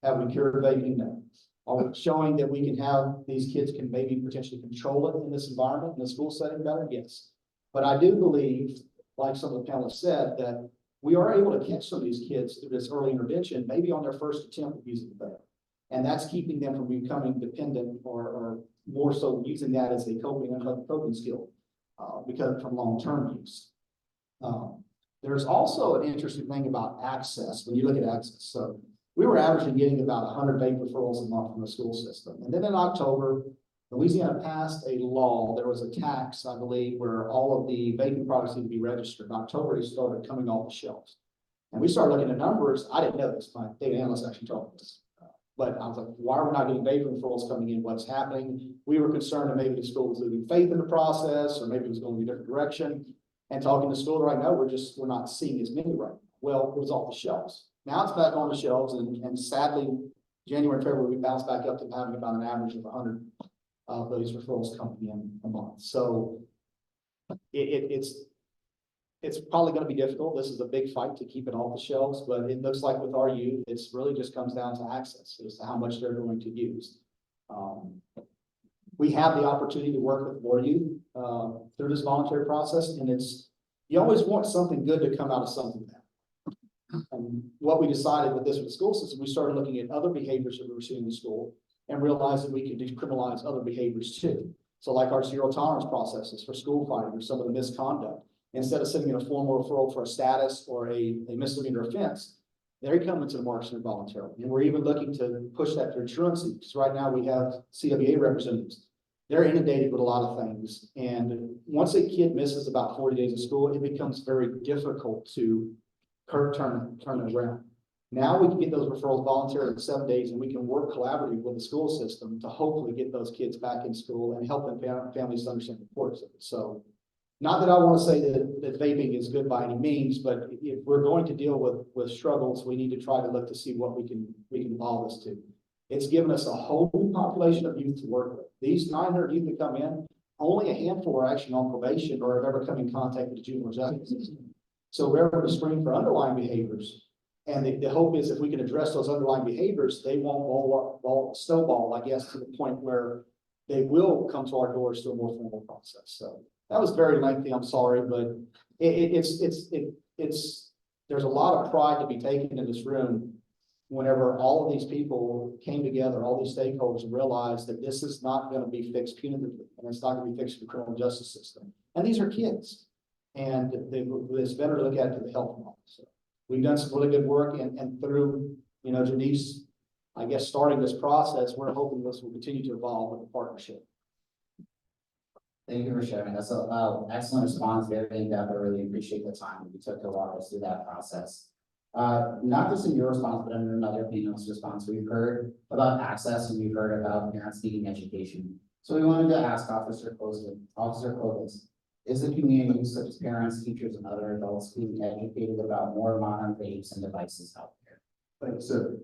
Have we cured vaping? No. Are we showing that we can have these kids can maybe potentially control it in this environment, in the school setting better? Yes. But I do believe, like some of the panelists said, that we are able to catch some of these kids through this early intervention, maybe on their first attempt of using the vape. And that's keeping them from becoming dependent or more so using that as a coping skill because from long-term use. There's also an interesting thing about access when you look at access. So we were averaging getting about 100 vape referrals a month from the school system. And then in October, Louisiana passed a law. There was a tax, I believe, where all of the vaping products need to be registered. In October, they started coming off the shelves. And we started looking at numbers. I didn't know this. My data analyst actually told me this. But I was like, why are we not getting vaping referrals coming in? What's happening? We were concerned that maybe the school was losing faith in the process, or maybe it was going in a different direction. And talking to school right now, we're not seeing as many right now. Well, it was off the shelves. Now it's back on the shelves, and sadly, January and February, we bounced back up to having about an average of 100 of those referrals coming in a month. So it's probably going to be difficult. This is a big fight to keep it off the shelves, but it looks like with our youth, it's really just comes down to access as to how much they're going to use. We have the opportunity to work with more youth through this voluntary process, and you always want something good to come out of something bad. And what we decided with the school system, we started looking at other behaviors that we were seeing in school and realized that we could decriminalize other behaviors too. So like our zero tolerance processes for school fighting or some of the misconduct, instead of sending in a formal referral for a status or a misdemeanor offense, they're coming to the marksman voluntarily. And we're even looking to push that through truancy, because right now we have CWA representatives. They're inundated with a lot of things. And once a kid misses about 40 days of school, it becomes very difficult to turn it around. Now we can get those referrals voluntarily in 7 days, and we can work collaboratively with the school system to hopefully get those kids back in school and help them families understand the importance of it. So not that I want to say that vaping is good by any means, but if we're going to deal with struggles, we need to try to look to see what we can evolve this to. It's given us a whole new population of youth to work with. These 900 youth that come in, only a handful are actually on probation or have ever come in contact with the juvenile justice system. So we're able to screen for underlying behaviors. And the hope is if we can address those underlying behaviors, they won't snowball, I guess, to the point where they will come to our doors through a more formal process. So that was very lengthy, I'm sorry, but there's a lot of pride to be taken in this room whenever all of these people came together, all these stakeholders, and realized that this is not going to be fixed punitively, and it's not going to be fixed in the criminal justice system. And these are kids, and it's better to look at it to the health model. So we've done some really good work, and through, Janice, I guess, starting this process, we're hoping this will continue to evolve with the partnership. Thank you for sharing. That's a excellent response, very in-depth. I really appreciate the time that you took to walk us through that process. Not just in your response, but in another panel's response, we've heard about access and we've heard about parents needing education. So we wanted to ask Officer Clovis, is the community, such as parents, teachers, and other adults, being educated about more modern vapes and devices out there? Thanks, sir.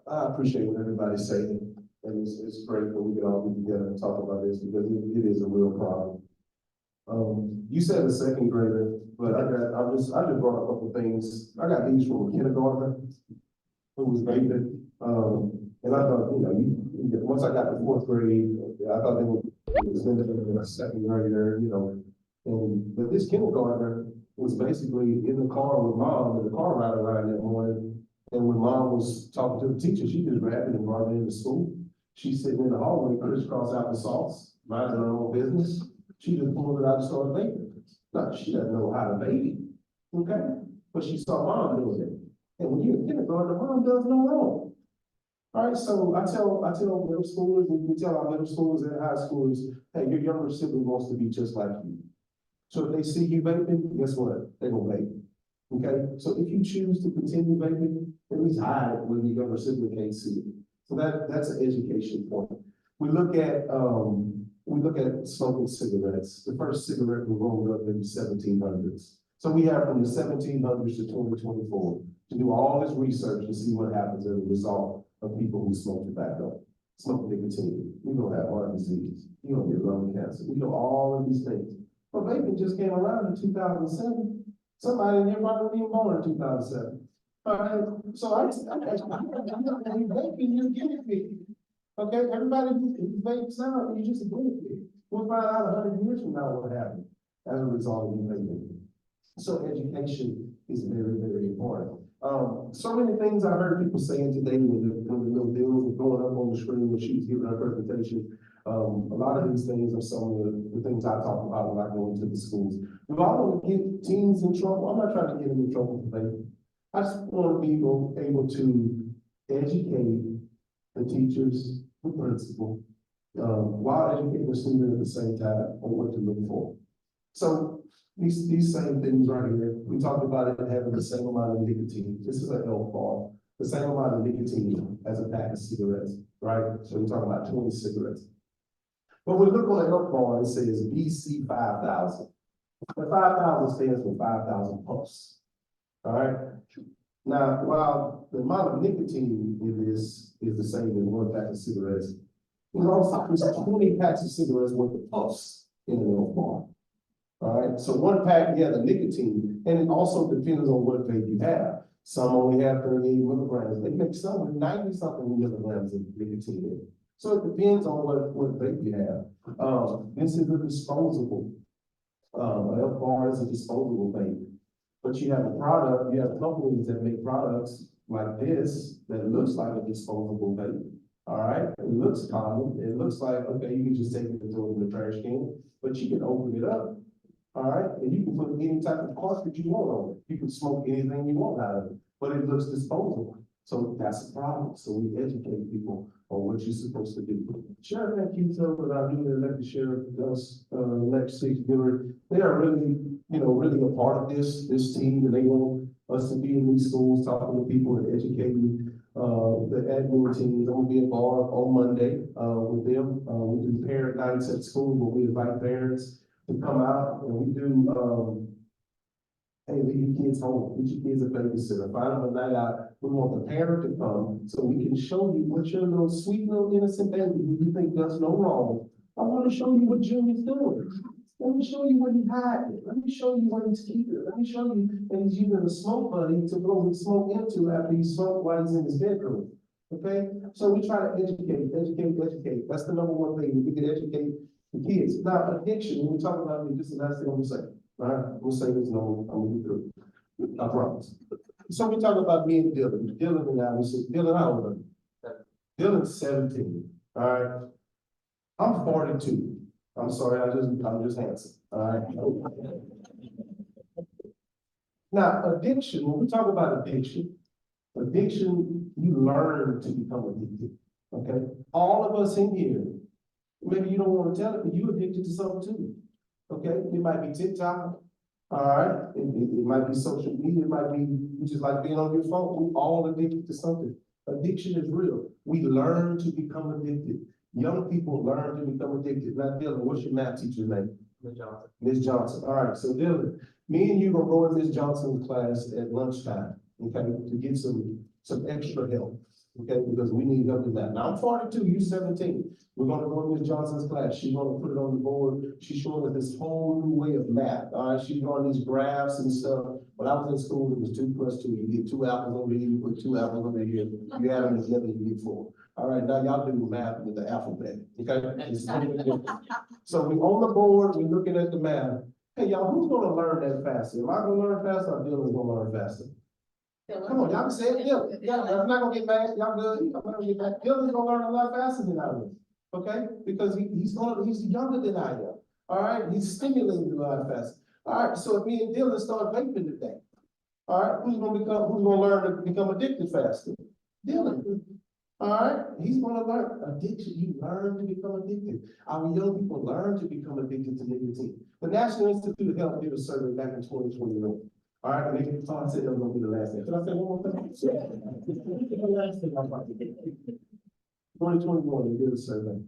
I appreciate what everybody's saying. And it's great that we can all be together and talk about this because it is a real problem. You said a second grader, but I just brought a couple of things. I got these from a kindergartner who was vaping. And I thought, once I got to fourth grade, I thought they were sending a second grader, but this kindergartner was basically in the car with mom in the car ride around that morning. And when mom was talking to the teacher, she just grabbed it and brought it into school. She's sitting in the hallway, crisscross out the sauce, minding her own business. She just pulled it out and started vaping. No, she doesn't know how to vape, okay? But she saw mom doing it. And when you're in kindergarten, mom does no wrong. All right, so I tell middle schoolers, we tell our middle schoolers and high schoolers, hey, your younger sibling wants to be just like you. So if they see you vaping, guess what? They're gonna vape. Okay, so if you choose to continue vaping, at least hide it when your younger sibling can't see it. So that's an education point. We look at smoking cigarettes. The first cigarette was rolled up in the 1700s. So we have from the 1700s to 2024 to do all this research to see what happens as a result of people who smoke tobacco, smoke nicotine. We don't have heart disease. You don't get lung cancer. We know all of these things. But vaping just came around in 2007. Somebody in here probably wasn't even born in 2007. All right, so I'm vaping, you're guinea pig. Okay, everybody who vapes now, you're just a guinea pig. We'll find out 100 years from now what happened as a result of you vaping. So education is very, very important. So many things I heard people saying today when the little bills were going up on the screen when she was giving her presentation. A lot of these things are some of the things I talk about when I go into the schools. If I want to get teens in trouble, I'm not trying to get them in trouble for vaping. I just want to be able to educate the teachers, the principal, while educating the student at the same time on what to look for. So these same things right here, we talked about it having the same amount of nicotine. This is a health bar, the same amount of nicotine as a pack of cigarettes, right? So we're talking about 20 cigarettes. But we look on the health bar, it says BC 5000. The 5,000 stands for 5,000 puffs. All right. Now, while the amount of nicotine in this is the same as one pack of cigarettes, there's 20 packs of cigarettes worth of puffs in the health bar. All right. So one pack, yeah, the nicotine, and it also depends on what vape you have. Some only have 38 milligrams. They make some with 90-something milligrams of nicotine in it. So it depends on what vape you have. This is a disposable. A health bar is a disposable vape. But you have a product, you have companies that make products like this that looks like a disposable vape. All right, it looks common, it looks like, okay, you can just take it and throw it in the trash can, but you can open it up. All right, and you can put any type of cartridge you want on it, you can smoke anything you want out of it, but it looks disposable. So that's a problem, so we educate people on what you're supposed to do. Sheriff and Q-Tel that our newly elected sheriff does, next 6 Dillard, they are really, really a part of this team, and they want us to be in these schools, talking to people and educating the admin teams. I'm gonna be involved on Monday, with them. We do parent nights at school where we invite parents to come out, and we do, hey, leave your kids home, get your kids a babysitter, find them a night out. We want the parent to come so we can show you what your little sweet little innocent baby who you think does no wrong. I want to show you what Junior's doing. Let me show you what he's hiding. Let me show you what he's keeping. Let me show you that he's using a smoke buddy to blow his smoke into after he smoked while he's in his bedroom. Okay? So we try to educate. That's the number one thing. We can educate the kids. Now, addiction, when we talk about it, this is the last thing I'm gonna say. All right, we'll say this, no, I'm gonna be through. I promise. So we talk about me and Dylan. Dylan and I, we said, Dylan, how old are you? Dylan's 17. All right. I'm 42. I'm sorry, I'm just handsome. All right. Now, addiction, when we talk about addiction, you learn to become addicted. Okay? All of us in here, maybe you don't want to tell it, but you're addicted to something too. Okay, it might be TikTok, all right, it might be social media, it might be, you just like being on your phone, we all addicted to something. Addiction is real, we learn to become addicted. Young people learn to become addicted. Now, Dylan, what's your math teacher's name? Ms. Johnson. Ms. Johnson, all right, so Dylan, me and you gonna go in Ms. Johnson's class at lunchtime, okay, to get some extra help. Okay, because we need help in that. Now, I'm 42, you're 17. We're gonna go to Ms. Johnson's class. She's gonna put it on the board. She's showing us this whole new way of math. All right, she's drawing these graphs and stuff. When I was in school, it was 2 + 2. You get 2 apples over here, you put 2 apples over here. You add them together, you get 4. All right, now y'all do math with the alphabet. Okay. So we on the board, we're looking at the math. Hey, y'all, who's gonna learn that faster? Am I gonna learn faster or Dylan's gonna learn faster? Come on, y'all can say it, Dylan. Yeah, I'm not gonna get mad. Y'all good? I'm not gonna get mad. Dylan's gonna learn a lot faster than I will. Okay? Because he's younger than I am. All right? He's stimulated a lot faster. All right, so if me and Dylan start vaping today, all right, who's gonna learn to become addicted faster? Dylan. All right, he's gonna learn addiction. You learn to become addicted. Our young people learn to become addicted to nicotine. The National Institute of Health did a survey back in 2021. All right, and they said that was gonna be the last thing. Can I say one more thing? Yeah. The last thing I'm about to do. 2021, they did a survey.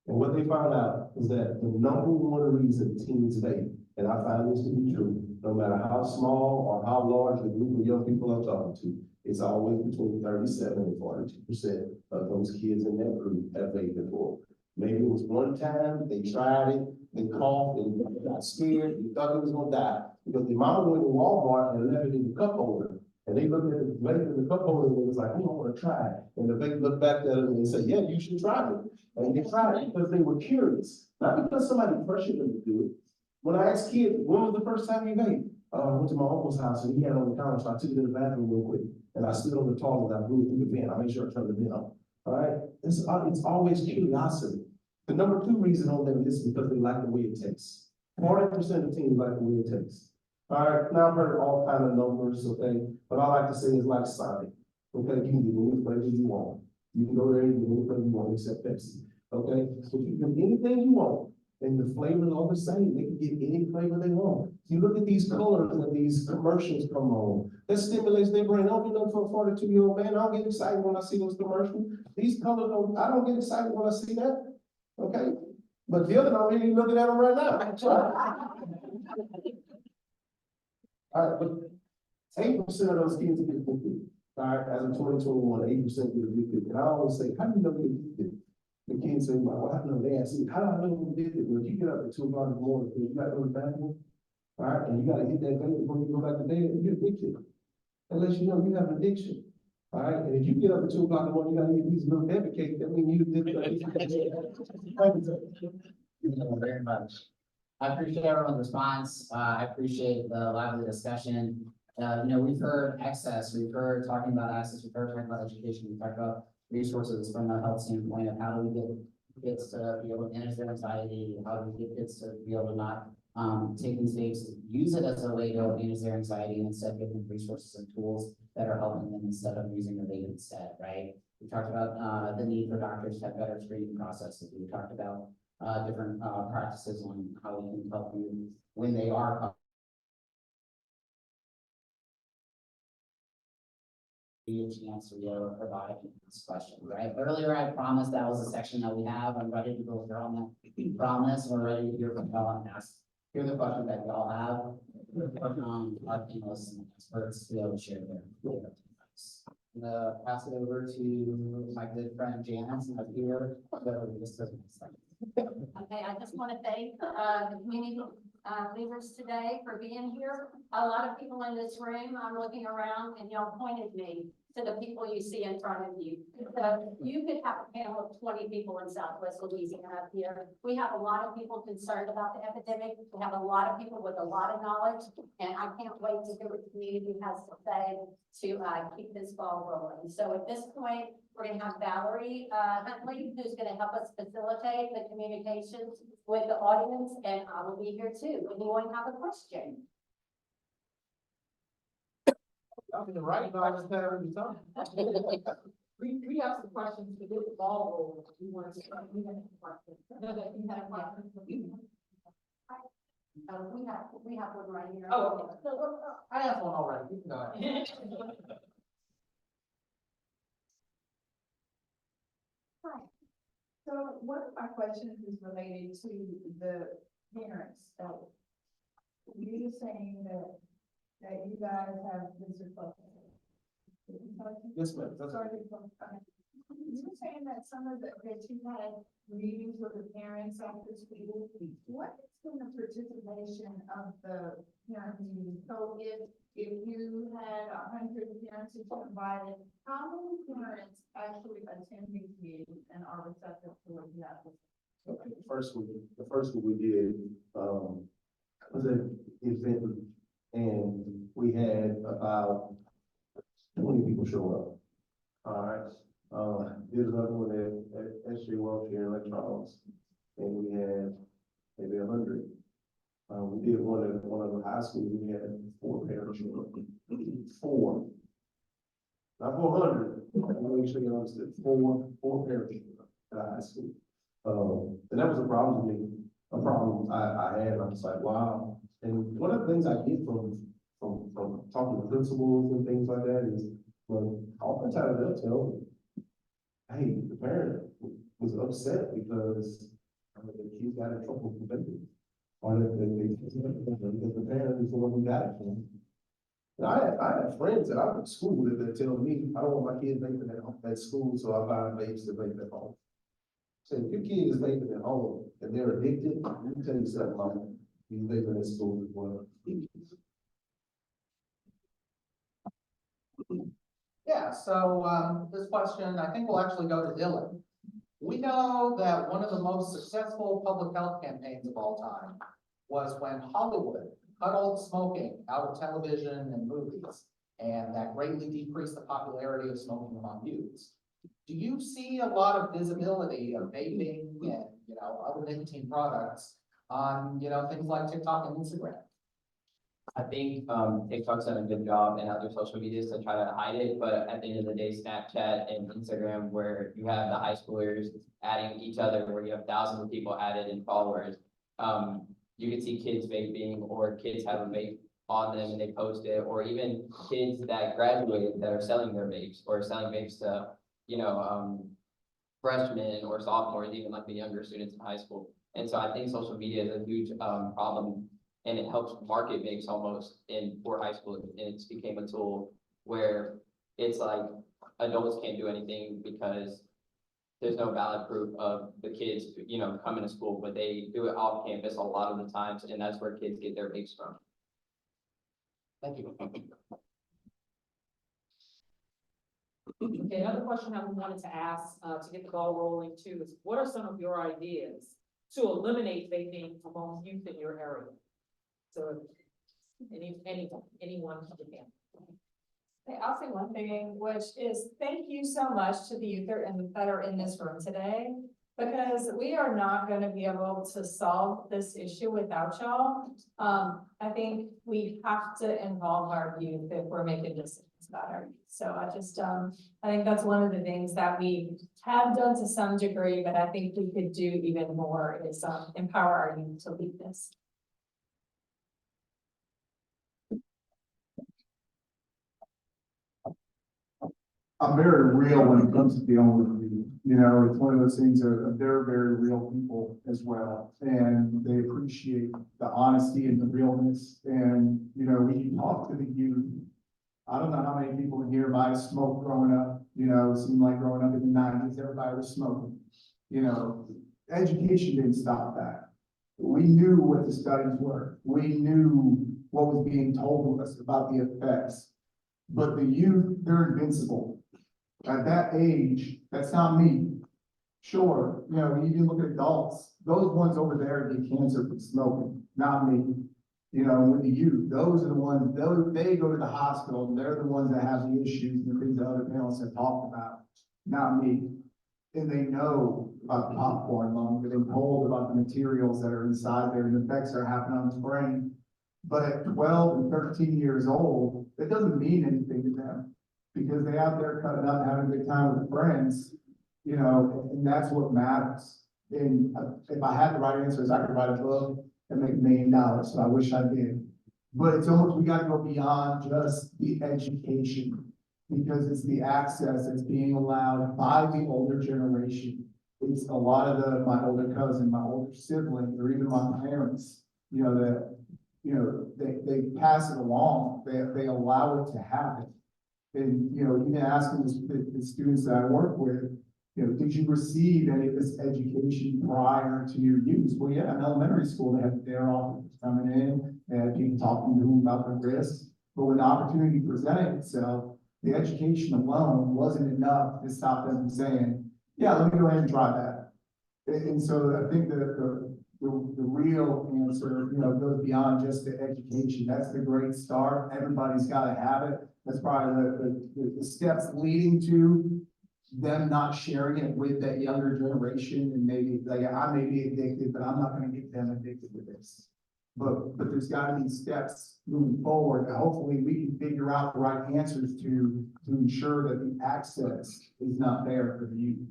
And what they found out is that the number one reason teens vape, and I find this to be true, no matter how small or how large the group of young people I'm talking to, it's always between 37 and 42% of those kids in that group have vaped before. Maybe it was one time, they tried it, they coughed, and got scared, they thought they was gonna die. Because the mama went to Walmart and left it in the cup holder. And they looked at the vape in the cup holder and it was like, I don't wanna try it. And the vape looked back at it and they said, yeah, you should try it. And they tried it because they were curious, not because somebody pressured them to do it. When I asked kids, when was the first time you vaped? I went to my uncle's house and he had it on the counter, so I took it to the bathroom real quick. And I stood on the toilet and I blew it through the vent. I made sure I turned the vent on. All right, it's always curiosity. The number 2 reason on that list is because they like the way it tastes. 40% of teens like the way it tastes. All right, now I've heard all kind of numbers, okay, but I like to say it's like Sonic. Okay, you can get any flavor you want. You can go there and get any flavor you want except Pepsi. Okay, so you can get anything you want, and the flavors are the same. They can get any flavor they want. You look at these colors and these commercials come on. That stimulates their brain. I don't do nothing for a 42-year-old man. I don't get excited when I see those commercials. These colors I don't get excited when I see that. Okay, but the other don't really looking at them right now. All right, but 8% of those kids get addicted. All right, as of 2021, 8% get addicted. And I always say, how do you know you're addicted? The kids say, well, I know they ask me, how do I know you're addicted? Well, if you get up at 2 o'clock in the morning, you got to go to the bathroom, all right, and you got to hit that thing before you go back to bed, you're addicted. Unless you know you have an addiction. All right, and if you get up at 2 o'clock in the morning, you got to eat these little baby cake, that means you did Thank you very much. I appreciate everyone's response. I appreciate the lively discussion. We've heard access, we've heard talking about access, we've heard talking about education, we've talked about resources from a health standpoint of how do we get kids to be able to manage their anxiety, how do we get kids to be able to not take these vapes, use it as a way to manage their anxiety and instead give them resources and tools that are helping them instead of using the vape instead, right? We talked about the need for doctors to have better screening processes. We talked about different practices on how we can help you when they are a chance to be able to provide this question, right? Earlier, I promised that was a section that we have. I'm ready to go through on that promise. We're ready to hear from y'all and hear the questions that y'all have. Our panelists and experts to be able to share their advice. I'm gonna pass it over to my good friend Janice up here. Okay, I just want to thank, the community, leaders today for being here. A lot of people in this room, I'm looking around and y'all pointed me to the people you see in front of you. So you could have a panel of 20 people in Southwest Louisiana here. We have a lot of people concerned about the epidemic. We have a lot of people with a lot of knowledge, and I can't wait to hear what the community has to say to keep this ball rolling. So at this point, we're going to have Valerie Huntley, who's going to help us facilitate the communications with the audience, and I will be here too. Anyone have a question? I'll be right, but I just never be done. We have some questions to do with ball rolling. We want to start. We have a question. You had a question. We have one right here. Oh, okay. I asked one already. You can go ahead. Hi. So one of my questions is related to the parents. So you're saying that you guys have Mr. Clark. Yes, ma'am. Sorry. You're saying that some of that you had meetings with the parents after school. What has been the participation of the parent meeting? So if you had 100 parents that you invited, how many parents actually attend these meetings and are receptive to what you have to say? Okay, the first one we did, was an event, and we had about 20 people show up. All right, did another one at SJ Welch here in Electrons, and we had maybe 100. We did one at one of the high schools, we had 4 parents show up. 4. Not 400, make sure you understand, 4 parents showed up at high school. And that was a problem to me, a problem I had. I was like, wow. And one of the things I get from talking to principals and things like that is, well, oftentimes they'll tell me, hey, the parent was upset because the kids got in trouble for vaping. Or that the parent is the one who got it from them. And I have friends that I went to school with that tell me, I don't want my kids vaping at school, so I buy vapes to vape at home. So if your kid is vaping at home and they're addicted, let me tell you something, Mama, you vaping at school as well. Yeah, so this question, I think will actually go to Dylan. We know that one of the most successful public health campaigns of all time was when Hollywood cut all the smoking out of television and movies, and that greatly decreased the popularity of smoking among youths. Do you see a lot of visibility of vaping and, other nicotine products on, things like TikTok and Instagram? I think TikTok's done a good job and other social medias to try to hide it, but at the end of the day, Snapchat and Instagram, where you have the high schoolers adding each other, where you have thousands of people added and followers, you can see kids vaping or kids have a vape on them and they post it, or even kids that graduated that are selling their vapes or selling vapes to, freshmen or sophomores, even like the younger students in high school. And so I think social media is a huge problem, and it helps market vapes almost for high school. And it's became a tool where it's like adults can't do anything because there's no valid proof of the kids, coming to school, but they do it off campus a lot of the times, and that's where kids get their vapes from. Thank you. Okay, another question I wanted to ask, to get the ball rolling too, is what are some of your ideas to eliminate vaping among youth in your area? So anyone can. Okay, I'll say one thing, which is thank you so much to the youth that are in this room today. Because we are not gonna be able to solve this issue without y'all. I think we have to involve our youth if we're making decisions about our youth. So I just, I think that's one of the things that we have done to some degree, but I think we could do even more is empower our youth to lead this. I'm very real when it comes to dealing with you. You know, it's one of those things that they're very real people as well. And they appreciate the honesty and the realness. And, you know, when you talk to the youth, I don't know how many people in here might have smoked growing up. You know, it seemed like growing up in the 90s, everybody was smoking. You know, education didn't stop that. We knew what the studies were. We knew what was being told to us about the effects. But the youth, they're invincible. At that age, that's not me. Sure, you know, you can look at adults, those ones over there get cancer from smoking, not me. You know, with the youth, those are the ones, they go to the hospital, and they're the ones that have the issues, the things that other parents have talked about, not me. And they know about the popcorn lung, they've been told about the materials that are inside there and the effects that are happening on the brain. But at 12 and 13 years old, it doesn't mean anything to them because they out there cutting up and having a good time with friends, you know, and that's what matters. And if I had the right answers, I could write a book and make $1 million. So I wish I did. But it's almost, we got to go beyond just the education because it's the access that's being allowed by the older generation. It's a lot of my older cousin, my older sibling, or even my parents, you know, that, you know, they pass it along, they allow it to happen. And, you know, even asking the students that I work with, you know, did you receive any of this education prior to your use? Well, yeah, in elementary school, they had their officers coming in and people talking to them about the risks. But when the opportunity presented itself, the education alone wasn't enough to stop them from saying, yeah, let me go ahead and try that. And so I think that the real answer, you know, goes beyond just the education. That's the great start. Everybody's got to have it. That's probably the steps leading to them not sharing it with that younger generation. And maybe like I may be addicted, but I'm not going to get them addicted to this. But there's got to be steps moving forward. And hopefully we can figure out the right answers to ensure that the access is not there for the youth.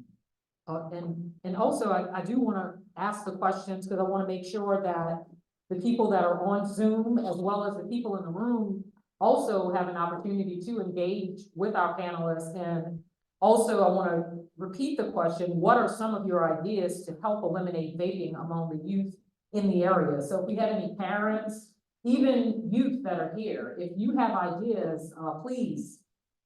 And also, I do want to ask the questions because I want to make sure that the people that are on Zoom, as well as the people in the room, also have an opportunity to engage with our panelists. And also, I want to repeat the question, what are some of your ideas to help eliminate vaping among the youth in the area? So if we have any parents, even youth that are here, if you have ideas, please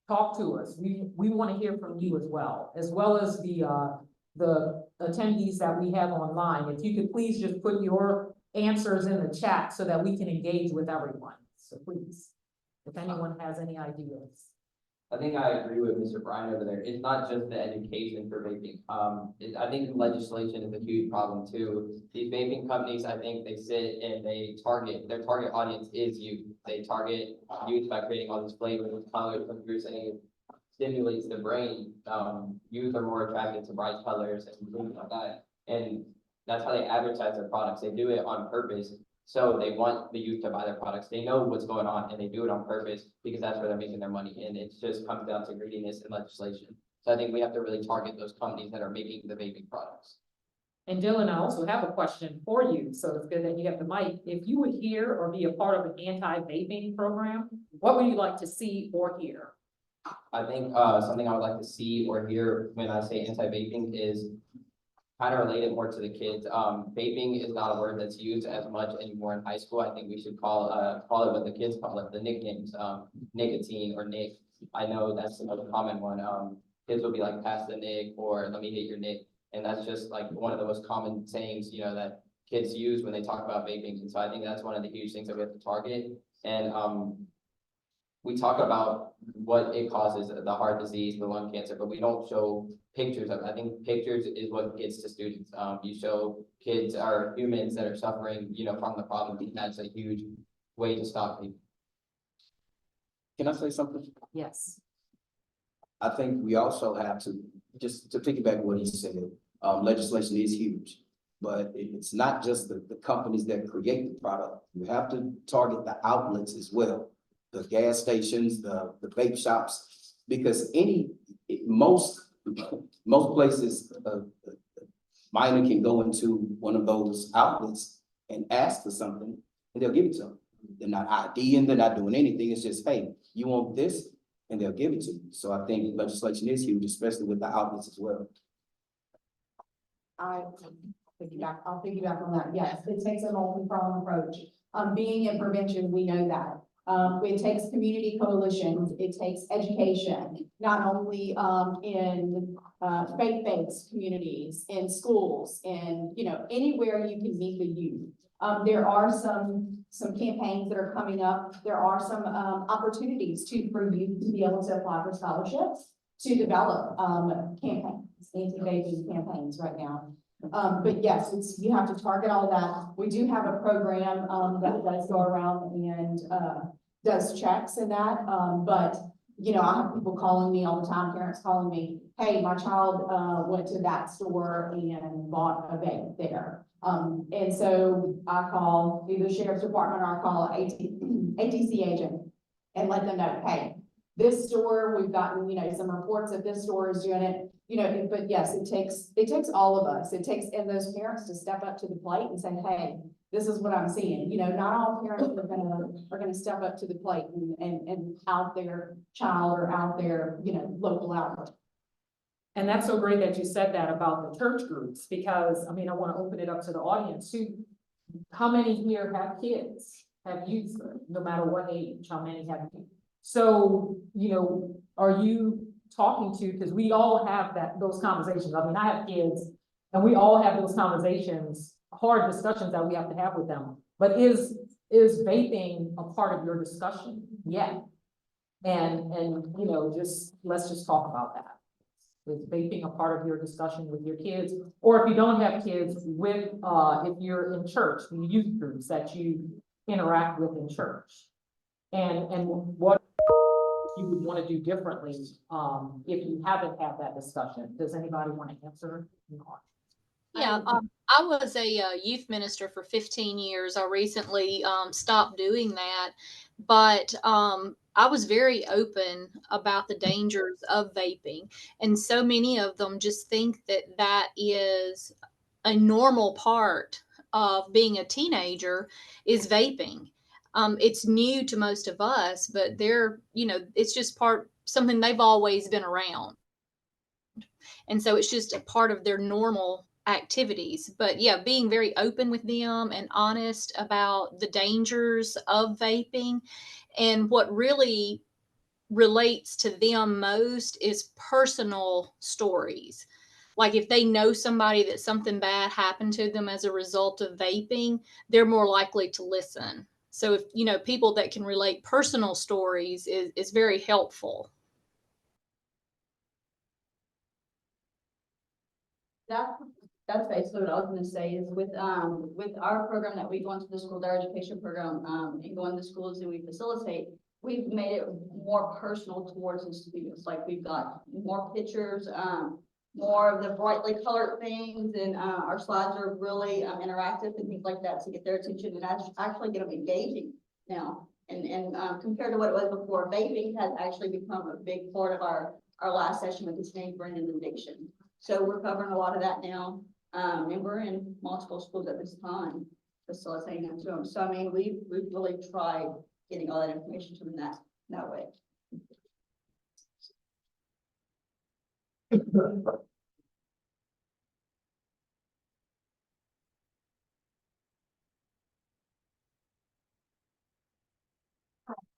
talk to us. We want to hear from you as well as the attendees that we have online. If you could please just put your answers in the chat so that we can engage with everyone. So please, if anyone has any ideas. I think I agree with Mr. Bryan over there. It's not just the education for vaping. I think legislation is a huge problem too. These vaping companies, I think they sit and they target, their target audience is youth. They target youth by creating all these flavors, colors, like you're saying, stimulates the brain. Youth are more attracted to bright colors and things like that. And that's how they advertise their products. They do it on purpose. So they want the youth to buy their products. They know what's going on and they do it on purpose because that's where they're making their money. And it just comes down to greediness and legislation. So I think we have to really target those companies that are making the vaping products. And Dylan, I also have a question for you. So it's good that you have the mic. If you would hear or be a part of an anti-vaping program, what would you like to see or hear? I think something I would like to see or hear when I say anti-vaping is kind of related more to the kids. Vaping is not a word that's used as much anymore in high school. I think we should call it what the kids call it, the nicknames, nicotine or Nick. I know that's another common one. Kids will be like, pass the Nick or let me hit your Nick. And that's just like one of the most common sayings, you know, that kids use when they talk about vaping. And so I think that's one of the huge things that we have to target. And we talk about what it causes, the heart disease, the lung cancer, but we don't show pictures of it. I think pictures is what gets to students. You show kids are humans that are suffering, you know, from the problem. That's a huge way to stop people. Can I say something? Yes. I think we also have to, just to piggyback what he said, legislation is huge. But it's not just the companies that create the product. You have to target the outlets as well. The gas stations, the vape shops, because most places, minor can go into one of those outlets and ask for something and they'll give it to them. They're not IDing, they're not doing anything. It's just, hey, you want this? And they'll give it to you. So I think legislation is huge, especially with the outlets as well. I'll piggyback on that. Yes, it takes a multi-pronged approach. Being in prevention, we know that. It takes community coalitions, it takes education, not only, in, faith-based communities, in schools, and, anywhere you can meet the youth. There are some campaigns that are coming up. There are some, opportunities for youth to be able to apply for scholarships to develop, campaigns, anti-vaping campaigns right now. But yes, you have to target all that. We do have a program, that does go around and, does checks and that. But, I have people calling me all the time, parents calling me, hey, my child, went to that store and bought a vape there. And so I call either the sheriff's department or I call ATC agent and let them know, hey, this store, we've gotten, some reports that this store is doing it. But yes, it takes all of us. It takes, and those parents to step up to the plate and say, hey, this is what I'm seeing. Not all parents are gonna step up to the plate and out their child or out their, local outlet. And that's so great that you said that about the church groups, because, I want to open it up to the audience too. How many here have kids, have youth, no matter what age, how many have youth? So, are you talking to, because we all have those conversations. I have kids and we all have those conversations, hard discussions that we have to have with them. But is vaping a part of your discussion? Yeah. And let's just talk about that. Is vaping a part of your discussion with your kids? Or if you don't have kids, with if you're in church, the youth groups that you interact with in church, and what you would want to do differently if you haven't had that discussion. Does anybody want to answer? Yeah, I was a youth minister for 15 years. I recently stopped doing that, but I was very open about the dangers of vaping. And so many of them just think that that is a normal part of being a teenager is vaping. It's new to most of us, but it's just something they've always been around. And so it's just a part of their normal activities. But yeah, being very open with them and honest about the dangers of vaping. And what really relates to them most is personal stories. Like if they know somebody that something bad happened to them as a result of vaping, they're more likely to listen. So if, people that can relate personal stories is very helpful. That's basically what I was gonna say is with our program that we go into the school, our education program, and go into schools and we facilitate, we've made it more personal towards the students. Like we've got more pictures, more of the brightly colored things, and our slides are really interactive and things like that to get their attention and actually get them engaging now. And compared to what it was before, vaping has actually become a big part of our last session with this name brand and addiction. So we're covering a lot of that now. And we're in multiple schools at this time, facilitating them to them. So we've really tried getting all that information to them that way.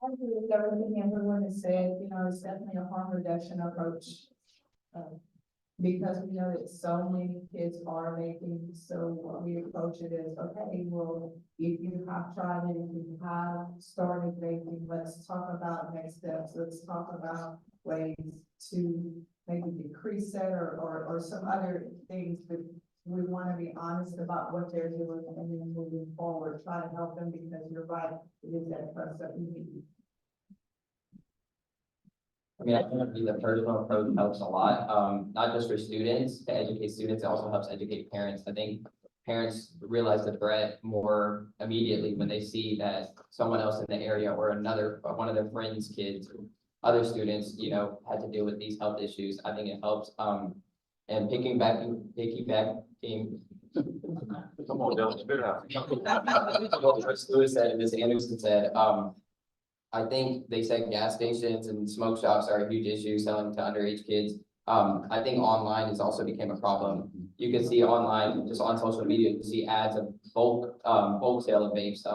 I agree with everything everyone has said. It's definitely a harm reduction approach. Because we know that so many kids are vaping, so what we approach it is, okay, well, if you have tried it, if you have started vaping, let's talk about next steps. Let's talk about ways to maybe decrease that or some other things, but we want to be honest about what they're doing and then moving forward, try to help them, because you're right, it is that trust that we need. I mean, I think the personal approach helps a lot, not just for students, to educate students, it also helps educate parents. I think parents realize the threat more immediately when they see that someone else in the area or one of their friends' kids, or other students, you know, had to deal with these health issues. I think it helps, and piggybacking. Come on, Dylan, spit it out. What Ms. Lewis said and Ms. Anderson said, I think they said gas stations and smoke shops are a huge issue selling to underage kids. I think online has also become a problem. You can see online, just on social media, you see ads of bulk sale of vapes,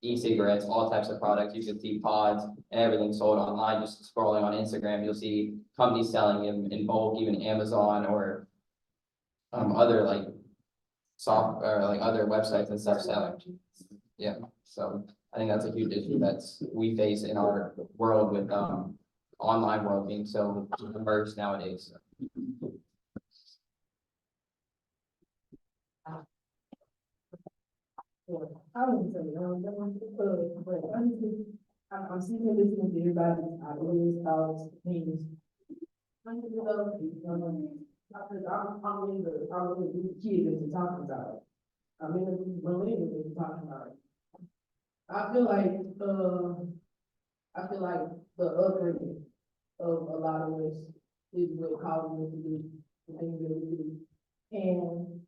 e-cigarettes, all types of products. You can see pods and everything sold online. Just scrolling on Instagram, you'll see companies selling them in bulk, even Amazon or other like other websites and stuff selling. Yeah, so I think that's a huge issue we face in our world with online world being so immersed nowadays. I wouldn't say, but honestly, I'm sitting here listening to everybody's ideas, thoughts, opinions. I'm really, because I'm really the kids into talking about it. I'm in the millennials into talking about it. I feel like the upbringing of a lot of us is what causes us to do the things that we do. And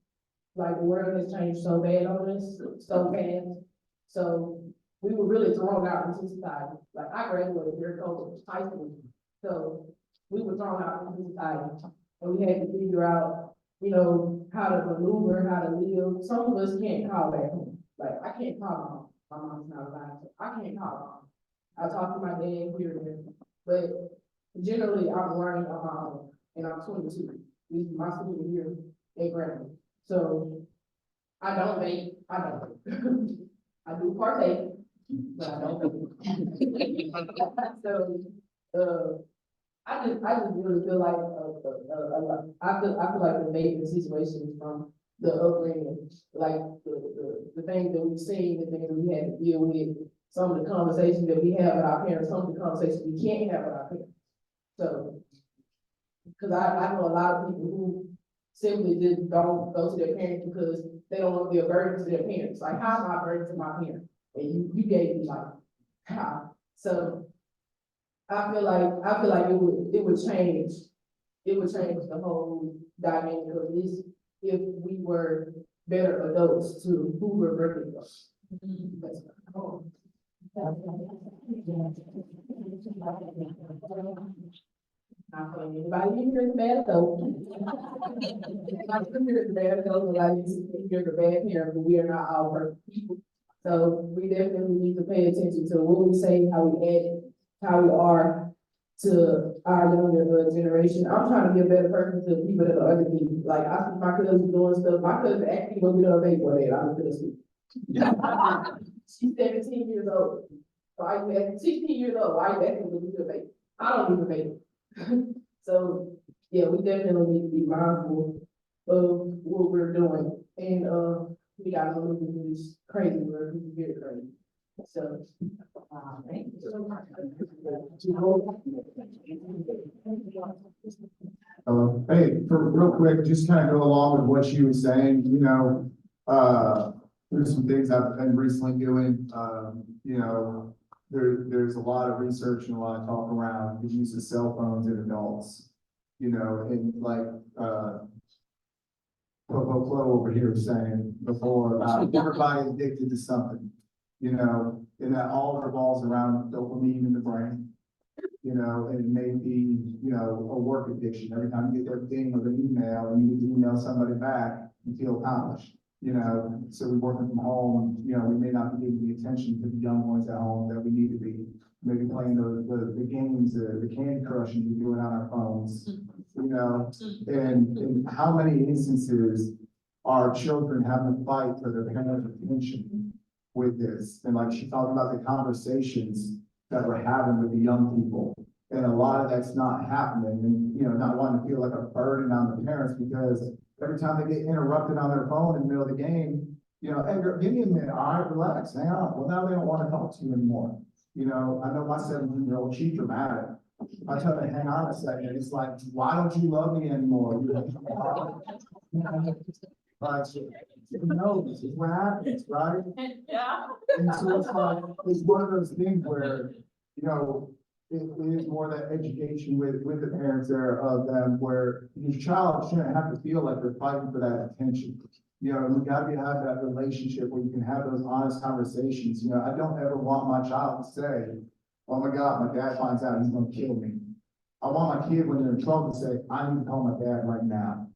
like the world has changed so bad on us, so fast. So we were really thrown out into society. Like I graduated here, high school. So we were thrown out into society. And we had to figure out, you know, how to maneuver, how to live. Some of us can't call back home. Like I can't call my mom. My mom's not around. So I can't call mom. I talk to my dad here and there. But generally I'm learning on my own. And I'm 22. This is my school year at Grambling. So I don't vape, I don't. I do partake, but I don't vape. So, I just really feel like, I feel like the vaping situation is from the upbringing, like the things that we've seen, the things that we had to deal with, some of the conversations that we have with our parents, some of the conversations we can't have with our parents. So, because I know a lot of people who simply just don't go to their parents because they don't want to be a burden to their parents. Like, how am I a burden to my parents? And you gave me like, how? So I feel like it would change the whole dynamic of this if we were better adults to who we're birthing us. Not for anybody in here is bad though. Not here is bad though, like you're the bad parent, but we are not all perfect people. So we definitely need to pay attention to what we say, how we act, how we are to our younger generation. I'm trying to be a better person to people that are under me. Like I see my cousin doing stuff. My cousin actually gonna get on a vape one day. I'm gonna sleep. She's 17 years old. So I'm 16 years old. Why you asking me to do a vape? I don't even vape. So yeah, we definitely need to be mindful of what we're doing. And we gotta look into this crazy world, it's very crazy. So thank you so much. Hey, for real quick, just kind of go along with what she was saying, you know, there's some things I've been recently doing, you know, there's a lot of research and a lot of talk around the use of cell phones in adults, you know, and like, Flo over here was saying before, everybody addicted to something, you know, and that all revolves around dopamine in the brain, you know, and it may be, you know, a work addiction. Every time you get that thing with an email and you email somebody back, you feel accomplished, you know. So we're working from home, you know, we may not be giving the attention to the young ones at home that we need to be. Maybe playing the games, the Candy Crush and we're doing on our phones, you know, and how many instances are children having to fight for their parents' attention with this? And like she talked about the conversations that we're having with the young people. And a lot of that's not happening and, you know, not wanting to feel like a burden on the parents because every time they get interrupted on their phone in the middle of the game, you know, hey, give me a minute, all right, relax, hang on. Well, now they don't want to talk to you anymore. You know, I know my 17-year-old, she's dramatic. I tell them, hang on a second, it's like, why don't you love me anymore? But, no, this is what happens, right? Yeah. And so it's like, it's one of those things where, it is more that education with the parents there of them, where your child shouldn't have to feel like they're fighting for that attention. You gotta have that relationship where you can have those honest conversations. I don't ever want my child to say, oh my God, my dad finds out he's gonna kill me. I want my kid when they're in trouble to say, I need to call my dad right now.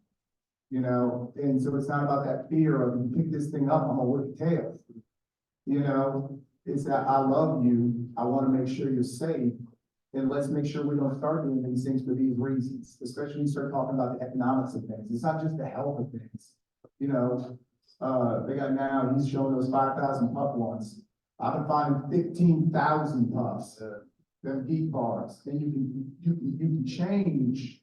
And so it's not about that fear of, you pick this thing up, I'm gonna whip your tail. It's that I love you, I wanna make sure you're safe, and let's make sure we don't start doing these things for these reasons, especially when you start talking about the economics of things. It's not just the health of things. They got now, he's showing those 5,000 puff ones. I've been finding 15,000 puffs, them geek bars, and you can change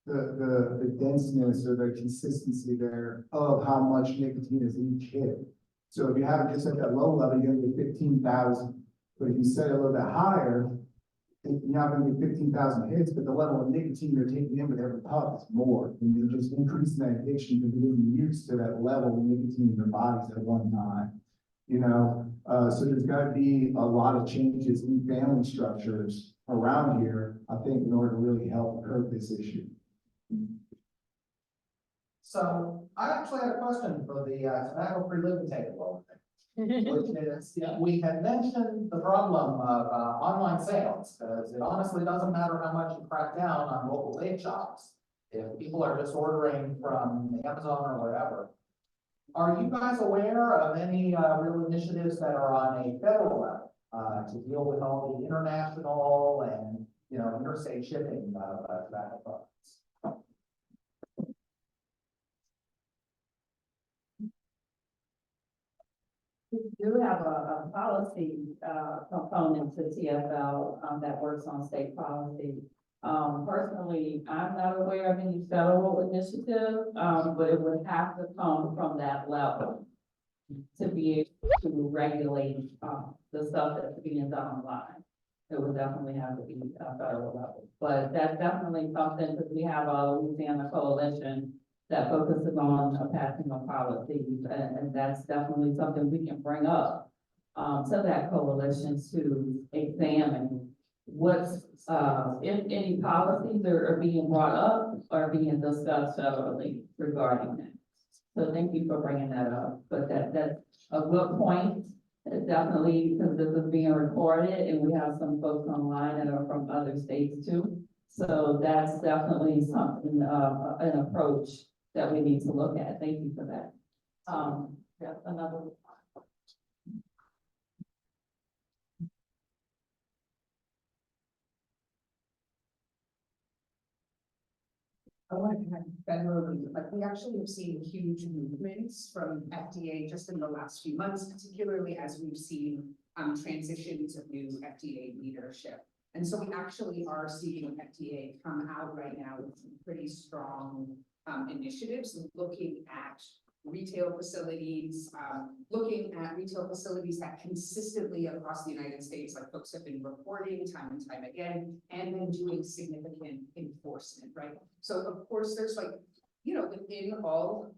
the denseness or the consistency there of how much nicotine is in each hit. So if you have it just at that low level, you're gonna get 15,000. But if you set it a little bit higher, you're not gonna get 15,000 hits, but the level of nicotine you're taking in with every puff is more. And you're just increasing that addiction because you're getting used to that level of nicotine in your bodies at one time. So there's gotta be a lot of changes in family structures around here, I think, in order to really help curb this issue. So I actually had a question for the tobacco-free living table. Which is, we had mentioned the problem of online sales, because it honestly doesn't matter how much you crack down on local vape shops. If people are just ordering from Amazon or wherever. Are you guys aware of any real initiatives that are on a federal level to deal with all the international and, interstate shipping of tobacco products? We do have a policy, component to TFL, that works on state policy. Personally, I'm not aware of any federal initiative, but it would have to come from that level to be able to regulate, the stuff that's being done online. It would definitely have to be a federal level, but that's definitely something, because we have a Louisiana coalition that focuses on passing of policies, and that's definitely something we can bring up to that coalition to examine what's, if any policies are being brought up or being discussed federally regarding that. So thank you for bringing that up, but that's a good point. It's definitely, because this is being recorded and we have some folks online that are from other states too. So that's definitely something, an approach that we need to look at. Thank you for that. Yeah, another. I want to kind of federally, but we actually have seen huge movements from FDA just in the last few months, particularly as we've seen transitions of new FDA leadership. And so we actually are seeing FDA come out right now with some pretty strong initiatives looking at retail facilities, that consistently across the United States, like folks have been reporting time and time again, and then doing significant enforcement, right? So of course, there's within all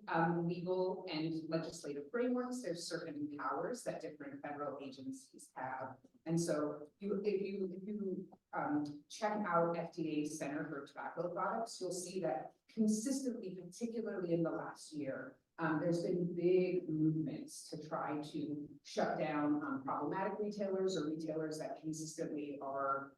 legal and legislative frameworks, there's certain powers that different federal agencies have. And so if you check out FDA's Center for Tobacco Products, you'll see that consistently, particularly in the last year, there's been big movements to try to shut down problematic retailers or retailers that consistently are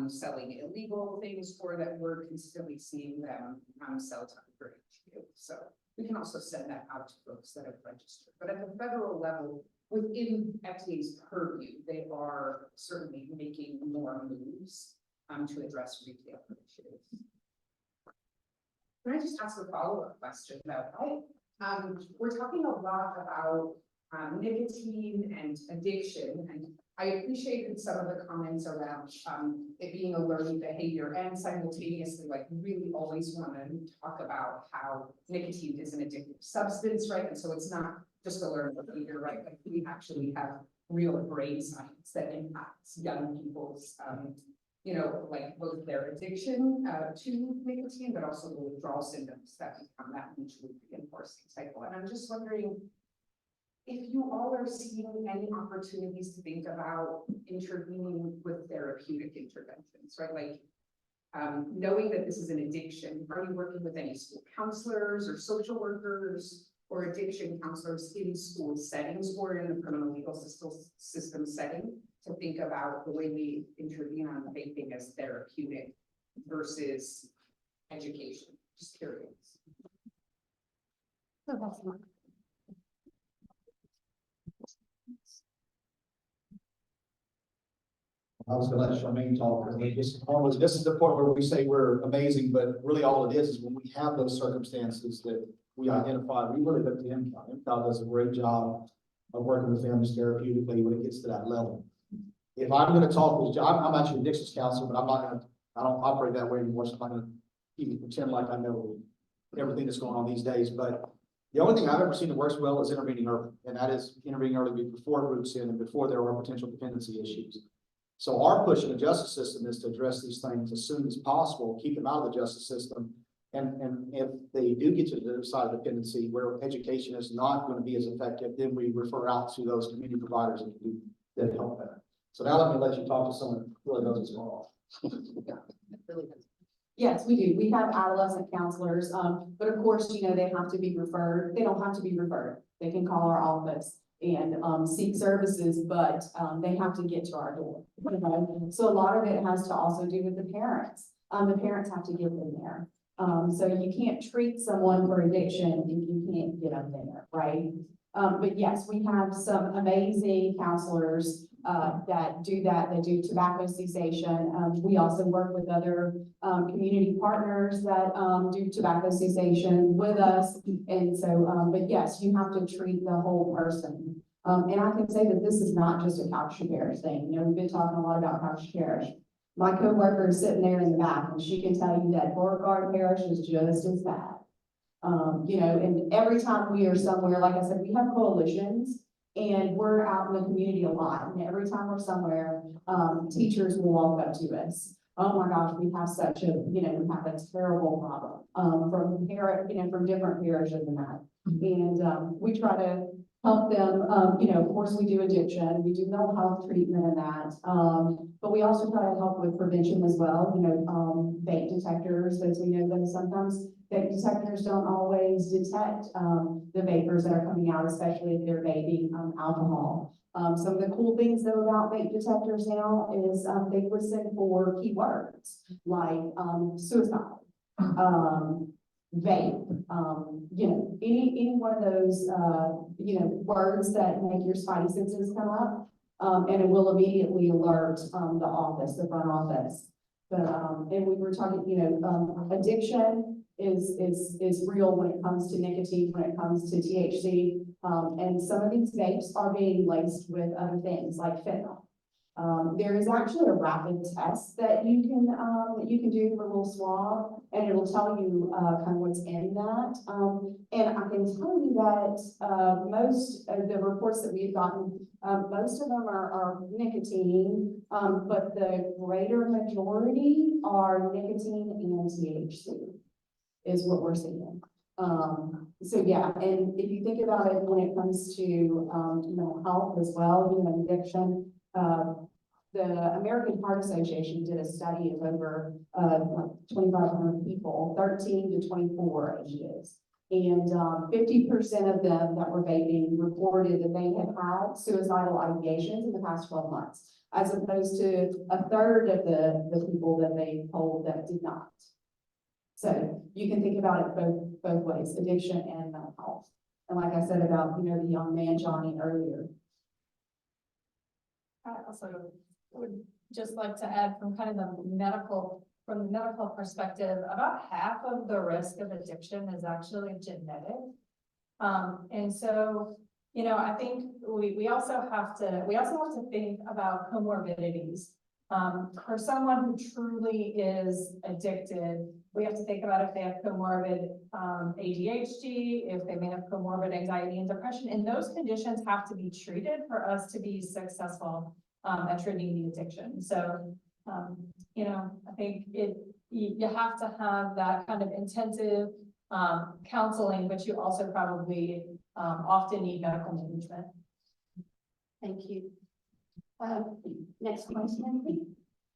selling illegal things, or that we're consistently seeing them sell to underage youth. So we can also send that out to folks that have registered. But at the federal level, within FDA's purview, they are certainly making more moves to address retail initiatives. Can I just ask a follow-up question though? We're talking a lot about nicotine and addiction, and I appreciated some of the comments around it being a learning behavior, and simultaneously, like, really always want to talk about how nicotine is an addictive substance, right? And so it's not just a learning behavior, right? Like, we actually have real brain science that impacts young people's you know, like both their addiction to nicotine, but also the withdrawal symptoms that become that mutually reinforcing cycle. And I'm just wondering if you all are seeing any opportunities to think about intervening with therapeutic interventions, right? Like, knowing that this is an addiction, are you working with any school counselors or social workers or addiction counselors in school settings or in the criminal legal system setting to think about the way we intervene on vaping as therapeutic versus education? Just curious. I was gonna let Charmaine talk, because this is the point where we say we're amazing, but really all it is when we have those circumstances that we identify, we really look to MCOT. MCOT does a great job of working with families therapeutically when it gets to that level. If I'm gonna talk with, I'm actually a addictions counselor, but I don't operate that way anymore, so I'm not gonna even pretend like I know everything that's going on these days, but the only thing I've ever seen that works well is intervening early, and that is intervening early before it roots in and before there are potential dependency issues. So our push in the justice system is to address these things as soon as possible, keep them out of the justice system. And if they do get to the other side of dependency where education is not going to be as effective, then we refer out to those community providers that help that. So now let you talk to someone who really knows what's going on. Yes, we do. We have adolescent counselors, but of course, you know, they have to be referred. They don't have to be referred. They can call our office and seek services, but they have to get to our door. You know? So a lot of it has to also do with the parents. The parents have to get in there. So you can't treat someone for addiction if you can't get them there, right? But yes, we have some amazing counselors that do that. They do tobacco cessation. We also work with other community partners that do tobacco cessation with us. And so, but yes, you have to treat the whole person. And I can say that this is not just a couch to parish thing. You know, we've been talking a lot about couch to parish. My coworker is sitting there in the back, and she can tell you that Beauregard Parish is just as bad. You know, and every time we are somewhere, like I said, we have coalitions, and we're out in the community a lot. And every time we're somewhere, teachers will walk up to us. Oh my gosh, we have such a, you know, we have a terrible problem from different parishes and that. And we try to help them, you know, of course we do addiction, we do mental health treatment and that, but we also try to help with prevention as well, you know, vape detectors, as we know them sometimes, vape detectors don't always detect the vapors that are coming out, especially if they're vaping alcohol. Some of the cool things though about vape detectors now is they listen for keywords like suicide, vape, you know, any one of those, you know, words that make your spidey senses come up, and it will immediately alert the office, the front office. But and we were talking, you know, addiction is real when it comes to nicotine, when it comes to THC, and some of these vapes are being laced with other things like fentanyl. There is actually a rapid test that you can do with a little swab, and it'll tell you kind of what's in that. And I can tell you that most of the reports that we've gotten, most of them are nicotine, but the greater majority are nicotine and THC is what we're seeing. So yeah, and if you think about it when it comes to mental health as well, you know, addiction. The American Heart Association did a study of over like 2,500 people, 13 to 24 ages. And 50% of them that were vaping reported that they had had suicidal ideations in the past 12 months, as opposed to a third of the people that they polled that did not. So you can think about it both ways, addiction and mental health. And like I said about, you know, the young man, Johnny, earlier. I also would just like to add from kind of the medical perspective, about half of the risk of addiction is actually genetic. And so, you know, I think we also have to think about comorbidities. For someone who truly is addicted, we have to think about if they have comorbid ADHD, if they may have comorbid anxiety and depression, and those conditions have to be treated for us to be successful at treating the addiction. So You know, I think you have to have that kind of intensive, counseling, but you also probably, often need medical management. Thank you. Next question, please.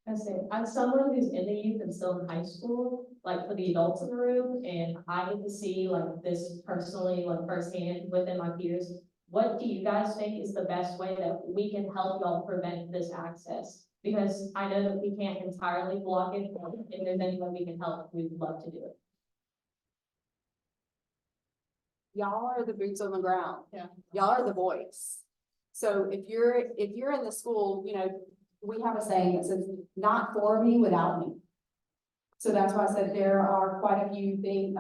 I say, as someone who's in the youth and still in high school, like for the adults in the room, and I get to see like this personally, like firsthand within my peers, what do you guys think is the best way that we can help y'all prevent this access? Because I know that we can't entirely block it, but if there's any way we can help, we'd love to do it. Y'all are the boots on the ground. Yeah. Y'all are the voice. So if you're in the school, you know, we have a saying that says, not for me without me. So that's why I said there are quite a few things,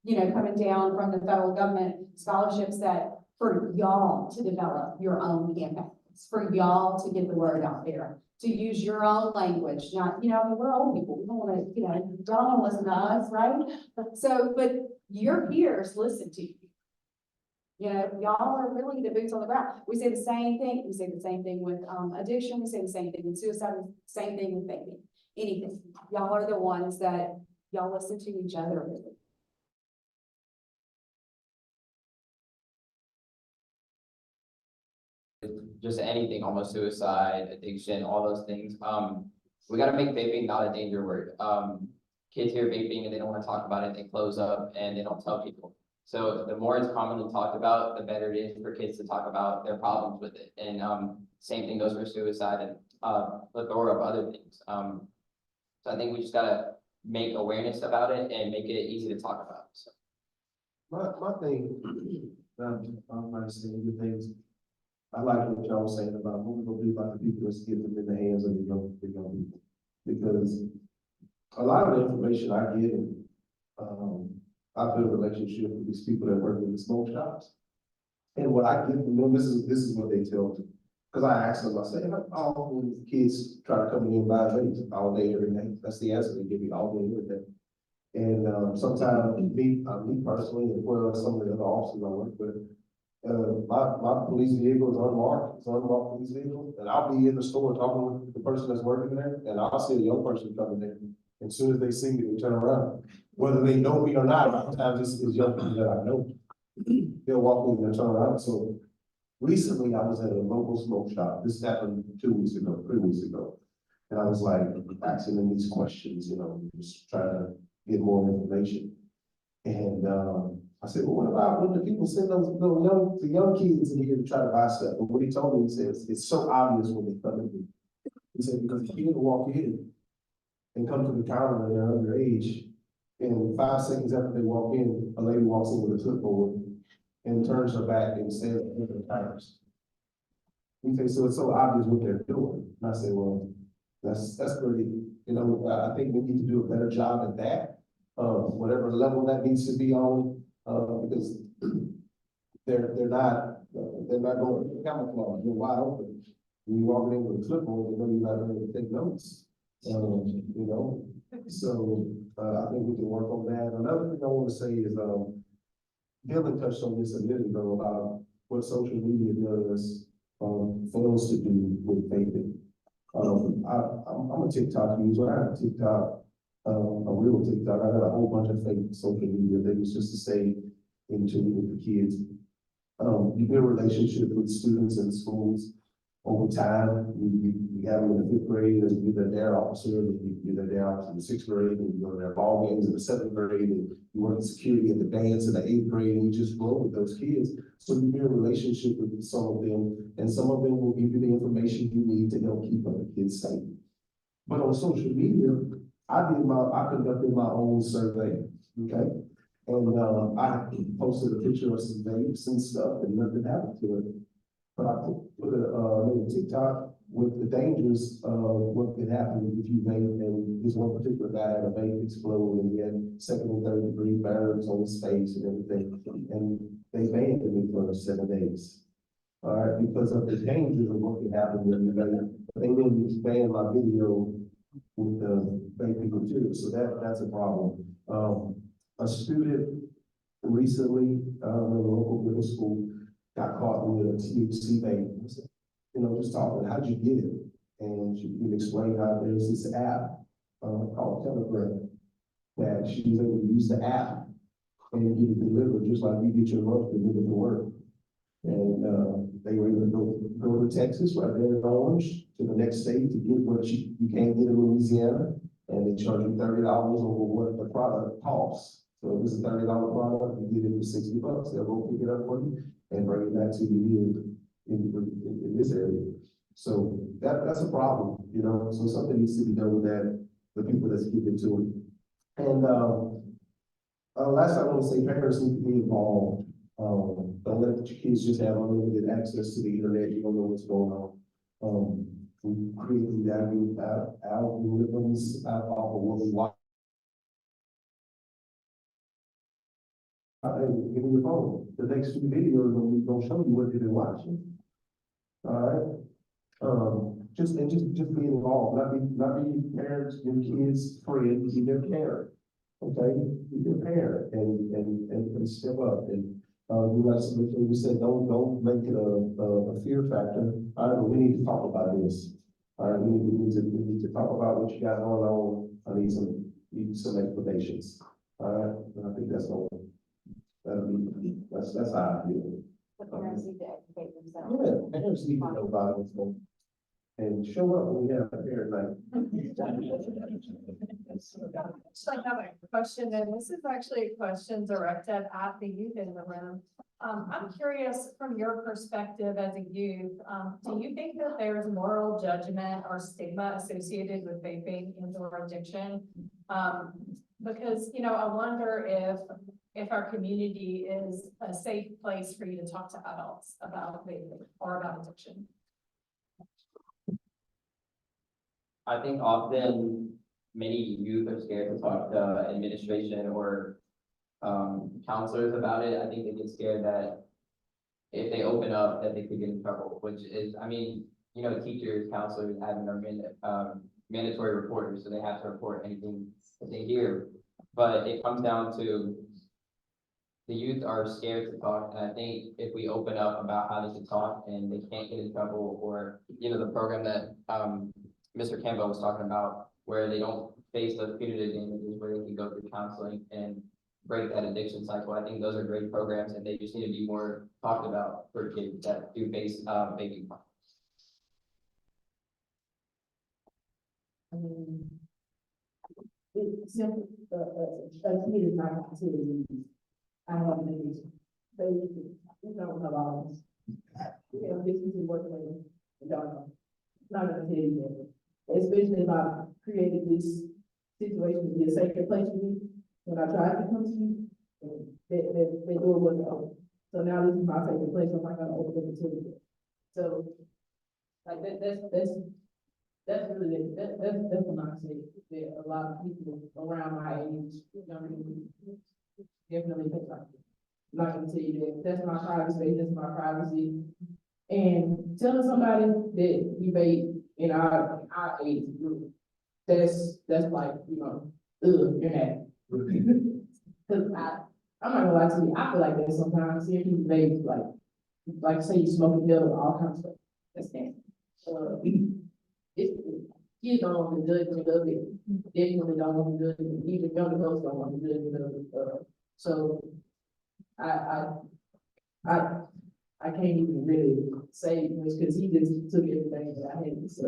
you know, coming down from the federal government, scholarships that for y'all to develop your own campaigns, for y'all to get the word out there, to use your own language, not, you know, we're old people, we don't want to, you know, don't listen to us, right? So, but your peers listen to you. You know, y'all are really the boots on the ground. We say the same thing. We say the same thing with addiction. We say the same thing with suicide. Same thing with vaping. Anything. Y'all are the ones that y'all listen to each other. Just anything, almost suicide, addiction, all those things. We gotta make vaping not a danger word. Kids hear vaping and they don't wanna talk about it, they close up and they don't tell people. So the more it's commonly talked about, the better it is for kids to talk about their problems with it. And, same thing goes for suicide and, a plethora of other things. So I think we just gotta make awareness about it and make it easy to talk about, so. My thing, I'm not saying good things. I like what y'all was saying about what we're gonna do about the people that's getting them in the hands of the young people. Because a lot of the information I get, I build a relationship with these people that work in the smoke shops. And what I get from them, this is what they tell me. Cause I ask them, I say, how often kids try to come in and buy vapes all day, every day? That's the answer they give me, all day, every day. And sometimes me personally, as well as some of the other officers I work with, my police vehicle is unmarked, it's an unmarked police vehicle, and I'll be in the store talking with the person that's working there, and I'll see a young person coming there. And as soon as they see me, they turn around. Whether they know me or not, sometimes it's young people that I know. They'll walk in and turn around. So recently I was at a local smoke shop. This happened 3 weeks ago. And I was like asking them these questions, you know, just trying to get more information. And I said, well, what about when the people send the young kids in here to try to buy stuff? But what he told me, he says, it's so obvious when they come in. He said, because the kids walk in and come to the counter and they're underage, and 5 seconds after they walk in, a lady walks in with a clipboard and turns her back and says, the tires. He said, so it's so obvious what they're doing. And I said, well, that's pretty, you know, I think we need to do a better job at that. Whatever level that needs to be on, because they're not going camouflage, they're wide open. When you walk in with a clipboard, they know you're not going to take notes. You know, so I think we can work on that. Another thing I want to say is, Dylan touched on this a minute ago about what social media does, fails to do with vaping. I'm a TikTok user. I have a TikTok, a real TikTok. I got a whole bunch of fake social media things just to stay in tune with the kids. You build relationships with students in schools over time. You have them in the 5th grade, and you're their dare officer, and you're their dare officer in the 6th grade, and you go to their ball games in the 7th grade, and you work in security at the dance in the 8th grade, and you just grow with those kids. So you build a relationship with some of them, and some of them will give you the information you need to help keep other kids safe. But on social media, I conducted my own survey, okay? And I posted a picture of some vapes and stuff, and nothing happened to it. But I put a TikTok with the dangers of what could happen if you vape. And this one particular guy had a vape explode, and he had 2nd and 3rd degree burns on his face and everything. And they banned me for 7 days. All right, because of the dangers of what could happen when you vape. They didn't expand my video with the vaping material, so that's a problem. A student recently in a local middle school got caught with a THC vape. You know, just talking, how'd you get it? And she can explain how there's this app, called Telegram, that she was able to use the app and get it delivered, just like you get your lunch delivered to work. And, they were able to go to Texas, right there in Orange, to the next state to get what you can't get in Louisiana. And they charge you $30 over what the product costs. So if it's a $30 product, you get it for $60. They'll go pick it up for you and bring it back to you here in this area. So that's a problem, you know, so something needs to be done with that, the people that's giving to it. And, last I want to say, parents need to be involved. Don't let your kids just have unlimited access to the internet. You don't know what's going on. We create these algorithms out of what we watch. Hey, give me your phone. The next few videos gonna show you what you've been watching. All right. Just be involved. Not be parents, your kids, friends, be their parent. Okay, be their parent and step up and. We said, don't make it a fear factor. All right, but we need to talk about this. All right, we need to talk about what you got going on. I need some explanations. All right, and I think that's how I feel. But parents need to educate themselves. Yeah, parents need to know about it. So, and show up when we have a parent night. So I have a question, and this is actually a question directed at the youth in the room. I'm curious from your perspective as a youth, do you think that there is moral judgment or stigma associated with vaping and/or addiction? Because, you know, I wonder if our community is a safe place for you to talk to adults about vaping or about addiction. I think often many youth are scared to talk to administration or counselors about it. I think they get scared that if they open up, that they could get in trouble, which is, I mean, you know, teachers, counselors, admin are mandatory reporters, so they have to report anything that they hear. But it comes down to the youth are scared to talk, and I think if we open up about how they can talk and they can't get in trouble, or, you know, the program that Mr. Campbell was talking about, where they don't face those punitive damages, where they can go through counseling and break that addiction cycle. I think those are great programs, and they just need to be more talked about for kids that do face vaping. It's simple, a kid is not going to I have maybe, they, you don't know all this. You know, this is what they don't know. Not gonna tell you that. Especially if I created this situation to be a safer place for me, when I tried to come to you, they door wasn't open. So now this is my safer place, I'm not gonna open it to you. So, like, that's really it. That's what I say, that a lot of people around my age, definitely think like it. I'm not gonna tell you that, that's my private space, that's my privacy. And telling somebody that you vape in our age group, that's like, you know, you're not. Cause I'm not gonna lie to you, I feel like that sometimes, seeing people vape, like say you smoke a pill or all kinds of stuff, that's nasty. Kids don't want to judge me of it, definitely don't want to judge me, even young adults don't want to judge me of it. So I can't even really say much because he just took everything that I had to say.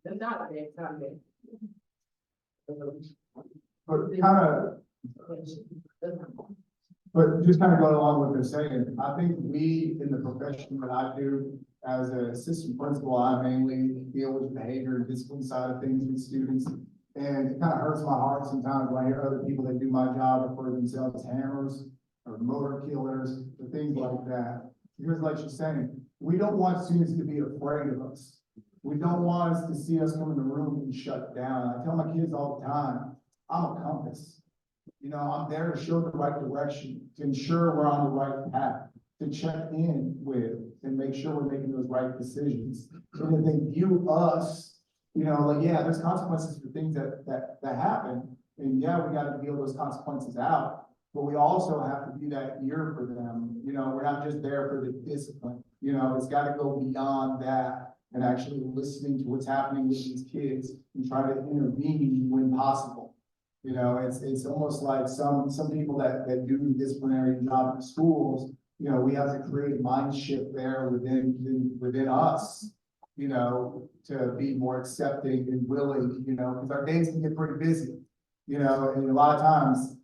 It's not bad, it's not bad. But just kind of going along with what they're saying, I think we, in the profession that I do, as an assistant principal, I mainly deal with behavior and discipline side of things with students. And it kind of hurts my heart sometimes when I hear other people that do my job refer to themselves as hammers or motor killers or things like that. Because like she's saying, we don't want students to be afraid of us. We don't want us to see us come in the room and shut down. I tell my kids all the time, I'm a compass. You know, I'm there to show the right direction, to ensure we're on the right path, to check in with and make sure we're making those right decisions. And if they view us, you know, like, yeah, there's consequences for things that happen. And yeah, we got to deal those consequences out, but we also have to be that ear for them. You know, we're not just there for the discipline. You know, it's got to go beyond that. and actually listening to what's happening with these kids and try to intervene when possible. You know, it's almost like some people that do the disciplinary job in schools, you know, we have to create a mind shift there within us, you know, to be more accepting and willing, you know, because our days can get pretty busy, you know, and a lot of times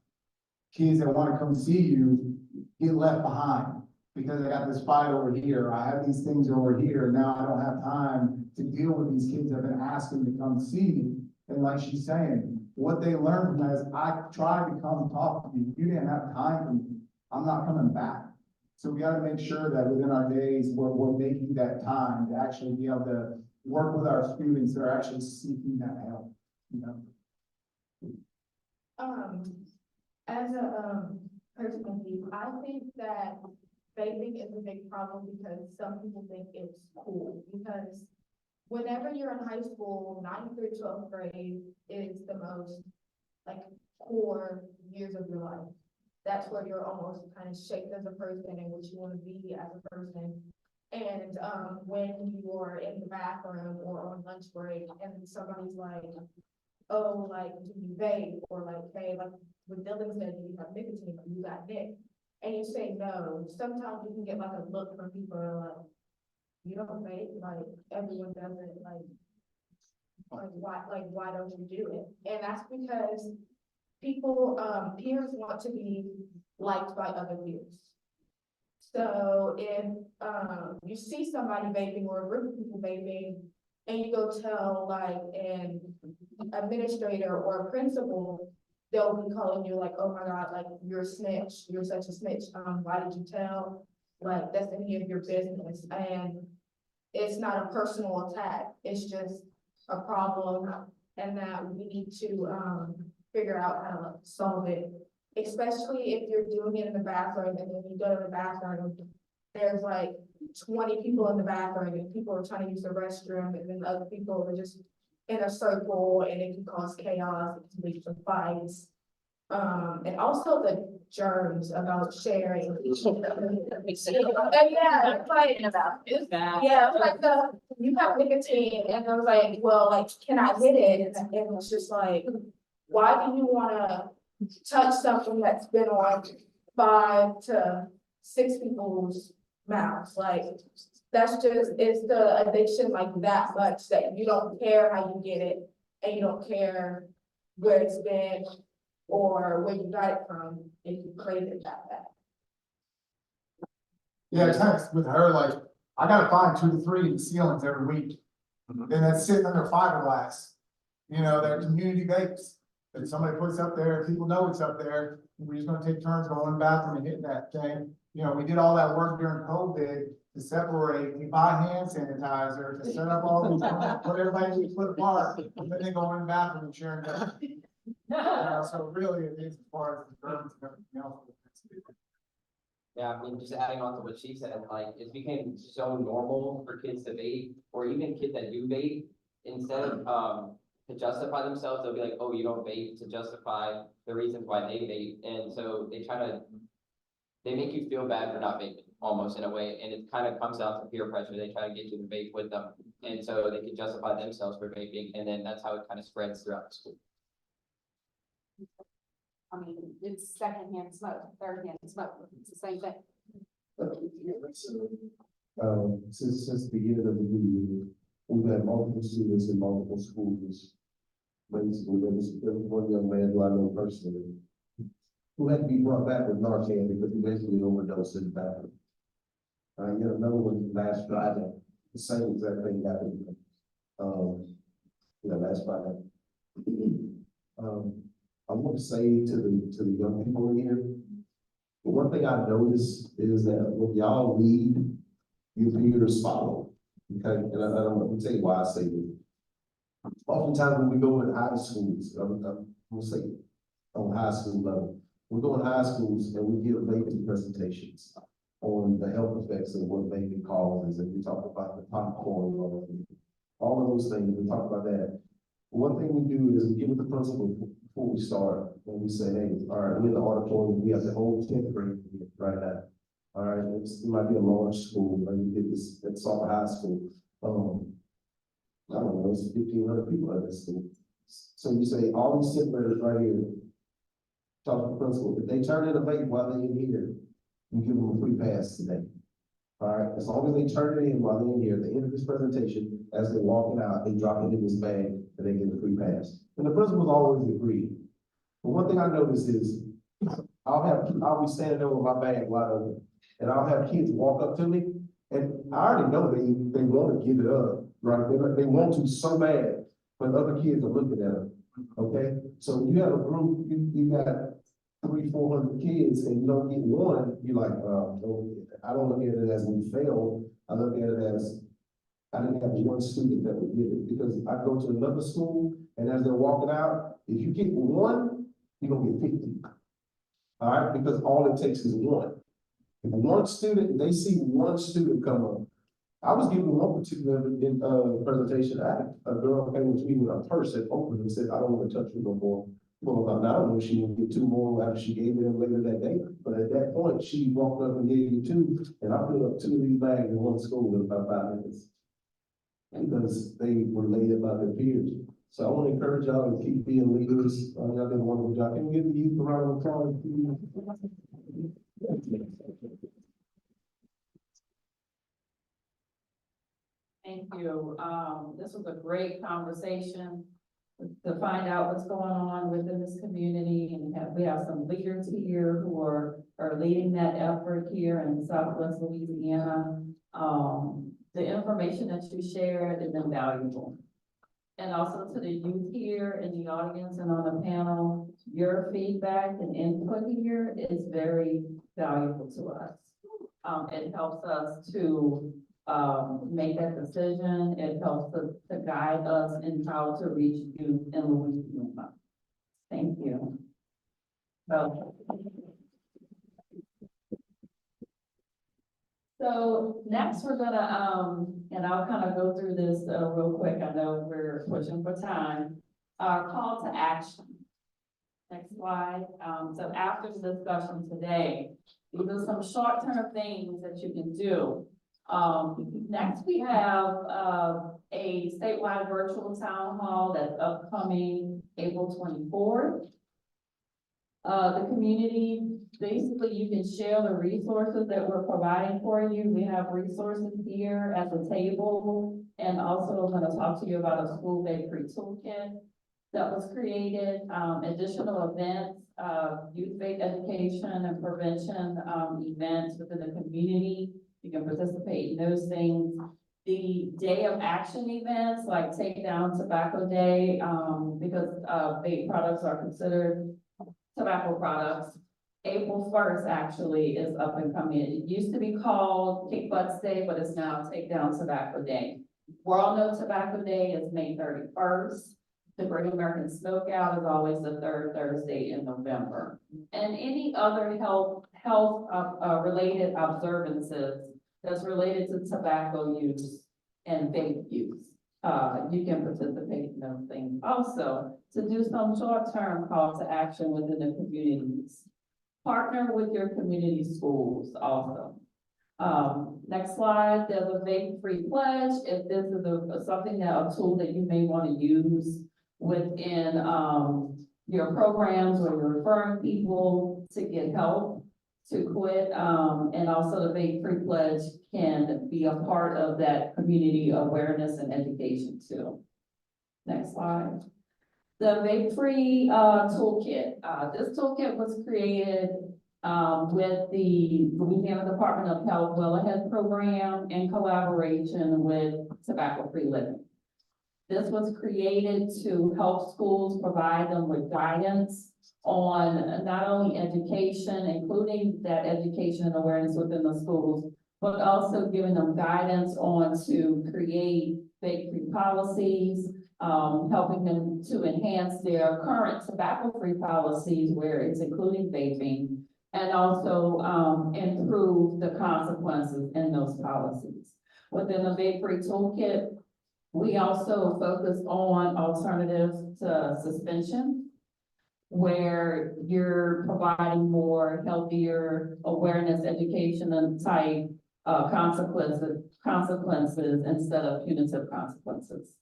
kids that want to come see you get left behind because I got this fight over here, I have these things over here, now I don't have time to deal with these kids that have been asking to come see me. And like she's saying, what they learned from that is I tried to come talk to you, you didn't have time for me, I'm not coming back. So we gotta make sure that within our days, we're making that time to actually be able to work with our students that are actually seeking that help, you know? As a, personally, I think that vaping is a big problem because some people think it's cool, because whenever you're in high school, 9th through 12th grade is the most, like, core years of your life. That's where you're almost kind of shaped as a person and what you want to be as a person. And when you're in the bathroom or on lunch break and somebody's like, oh, like, do you vape? Or like, hey, like, when Dylan said, do you have nicotine? You got Nick. And you say no. Sometimes you can get like a look from people who are like, you don't vape? Like, everyone does it. Why don't you do it? And that's because people, peers want to be liked by other peers. So if you see somebody vaping or a group of people vaping, and you go tell like an administrator or a principal, they'll be calling you like, oh my God, like you're a snitch, you're such a snitch. Why did you tell? Like that's any of your business. And it's not a personal attack. It's just a problem, and that we need to figure out how to solve it. Especially if you're doing it in the bathroom, and then you go to the bathroom, there's like 20 people in the bathroom, and people are trying to use the restroom, and then other people are just in a circle, and it can cause chaos, it can lead to fights. And also the germs about sharing. And yeah, it's like, yeah, it's like you have nicotine, and I was like, well, like, can I hit it? And it was just like, why do you wanna touch something that's been on 5 to 6 people's mouths? Like, that's just, it's the addiction like that much that you don't care how you get it, and you don't care where it's been or where you got it from, if you crave it that bad. Yeah, it's kind of with her, like, I gotta find 2 to 3 in the ceilings every week. And that's sitting under fiberglass. You know, they're community vapes. If somebody puts up there, people know it's up there, we're just gonna take turns going in the bathroom and hitting that thing. You know, we did all that work during COVID to separate, we buy hand sanitizer, to set up all these, put everybody split apart, and then they go in the bathroom and share it. So really, it is as far as the germs and everything else. Yeah, I mean, just adding on to what she said, like, it became so normal for kids to vape, or even kids that do vape, instead of, to justify themselves, they'll be like, oh, you don't vape, to justify the reasons why they vape, and so they make you feel bad for not vaping, almost in a way, and it kind of comes down to peer pressure, they try to get you to vape with them, and so they can justify themselves for vaping, and then that's how it kind of spreads throughout the school. I mean, it's secondhand smoke, thirdhand smoke, it's the same thing. Since the beginning of the new year, we've had multiple students in multiple schools. Basically, there was one young man who I know personally, who had to be brought back with Narcan because he basically overdosed in the bathroom. Yet another one last Friday, the same exact thing happened. Last Friday. I want to say to the young people in here, the one thing I noticed is that when y'all lead, your peers follow. Okay, and let me tell you why I say this. Oftentimes when we go in high schools, I'm gonna say on high school level, we go in high schools and we give vaping presentations on the health effects of what vaping causes, and we talk about the popcorn, all of those things. We talk about that. One thing we do is we give it the principal before we start, and we say, hey, all right, we're in the auditorium, we have the whole 10th grade right now. All right, it might be a large school, like we did this at Salt High School. almost 1,500 people at this school. So you say all these sixth graders right here, talk to the principal, if they turn in a vape while they're in here, you give them a free pass today. All right, as long as they turn it in while they're in here, at the end of this presentation, as they're walking out, they drop it in this bag and they get a free pass. And the principals always agree. But one thing I notice is, I'll be standing there with my bag wide open, and I'll have kids walk up to me, and I already know they want to give it up, right? They want to so bad, but other kids are looking at them, okay? So you have a group, you got 300-400 kids, and you don't get one, you're like, I don't look at it as we failed, I look at it as, I didn't have one student that would get it, because I go to another school, and as they're walking out, if you get one, you're gonna get 50. All right, because all it takes is one. If one student, they see one student come up. I was giving one particular presentation, a girl came to me with a purse that opened and said, I don't want to touch you no more. Well, I don't know if she would get two more after she gave them later that day, but at that point, she walked up and gave me two, and I put up 2 of these bags in one school in about 5 minutes. Because they were laid by their peers. So I want to encourage y'all to keep being leaders. Y'all did a wonderful job. Can we give the youth a round of applause? Thank you. This was a great conversation to find out what's going on within this community, and we have some leaders here who are leading that effort here in Southwest Louisiana. The information that you shared is invaluable. And also to the youth here in the audience and on the panel, your feedback and input here is very valuable to us. It helps us to make that decision. It helps to guide us in how to reach youth in Louisiana. Thank you. So next we're gonna, and I'll kind of go through this real quick. I know we're pushing for time. Our call to action. Next slide. So after the discussion today, these are some short-term things that you can do. Next we have a statewide virtual town hall that's upcoming April 24th. The community, basically you can share the resources that we're providing for you. We have resources here at the table, and also I'm going to talk to you about a school vape-free toolkit that was created, additional events, youth vape education and prevention events within the community. You can participate in those things. The day of action events like Take Down Tobacco Day, because vape products are considered tobacco products. April 1st actually is up and coming. It used to be called Kick Butts Day, but it's now Take Down Tobacco Day. World No Tobacco Day is May 31st. The Great American Smokeout is always the third Thursday in November. And any other health related observances that's related to tobacco use and vape use. You can participate in those things. Also, to do some short-term call to action within the communities. Partner with your community schools also. Next slide, there's a vape-free pledge. If this is a tool that you may want to use within your programs or you're referring people to get help to quit, and also the vape-free pledge can be a part of that community awareness and education too. Next slide. The vape-free toolkit. This toolkit was created with the Louisiana Department of Health Well Ahead program in collaboration with Tobacco-Free Living. This was created to help schools provide them with guidance on not only education, including that education and awareness within the schools, but also giving them guidance on to create vape-free policies, helping them to enhance their current tobacco-free policies where it's including vaping, and also improve the consequences in those policies. Within the vape-free toolkit, we also focus on alternatives to suspension, where you're providing more healthier awareness, education, and type consequences instead of punitive consequences.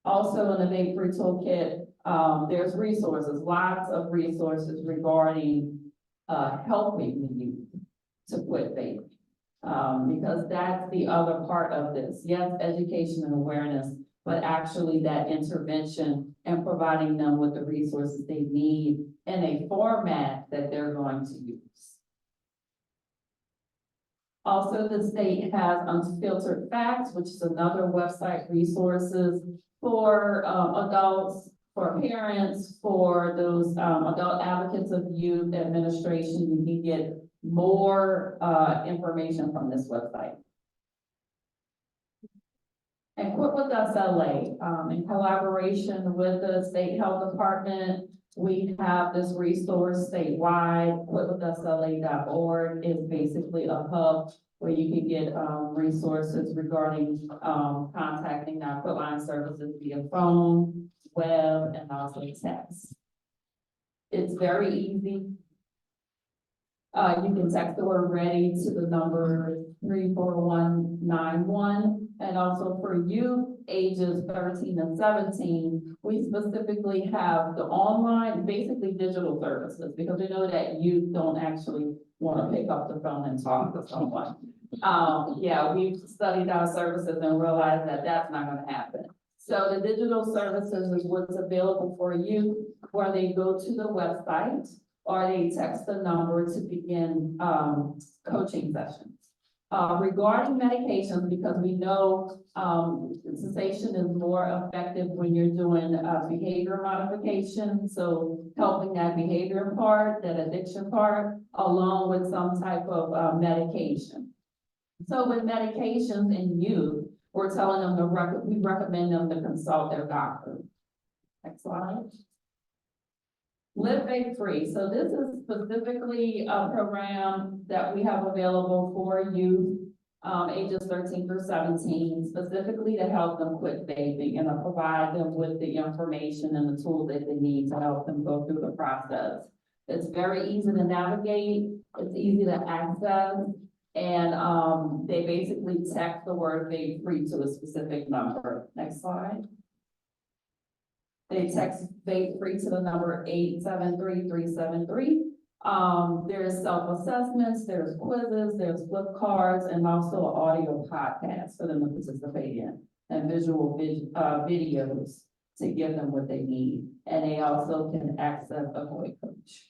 Also in the Vape-Free Toolkit, there's resources, lots of resources regarding, helping the youth to quit vaping. Because that's the other part of this. Yes, education and awareness, but actually that intervention and providing them with the resources they need in a format that they're going to use. Also, the state has Unfiltered Facts, which is another website resources for adults, for parents, for those adult advocates of youth administration. You can get more information from this website. And Quit With Us LA, in collaboration with the State Health Department, we have this resource statewide. quitwithusla.org is basically a hub where you can get resources regarding contacting our quitline services via phone, web, and also text. It's very easy. You can text the word ready to the number 34191. And also for youth ages 13 and 17, we specifically have the online, basically digital services, because we know that youth don't actually want to pick up the phone and talk to someone. Yeah, we've studied our services and realized that that's not going to happen. So the digital services is what's available for youth, where they go to the website or they text the number to begin coaching sessions. Regarding medications, because we know cessation is more effective when you're doing behavior modification. So helping that behavior part, that addiction part, along with some type of medication. So with medications in youth, we're telling them we recommend them to consult their doctor. Next slide. Live Vape Free. So this is specifically a program that we have available for youth ages 13 through 17, specifically to help them quit vaping and to provide them with the information and the tools that they need to help them go through the process. It's very easy to navigate. It's easy to access. And they basically text the word vape free to a specific number. Next slide. They text vape free to the number 873-373. There's self-assessments, there's quizzes, there's flip cards, and also an audio podcast for them to participate in, and visual videos to give them what they need. And they also can access a voice coach.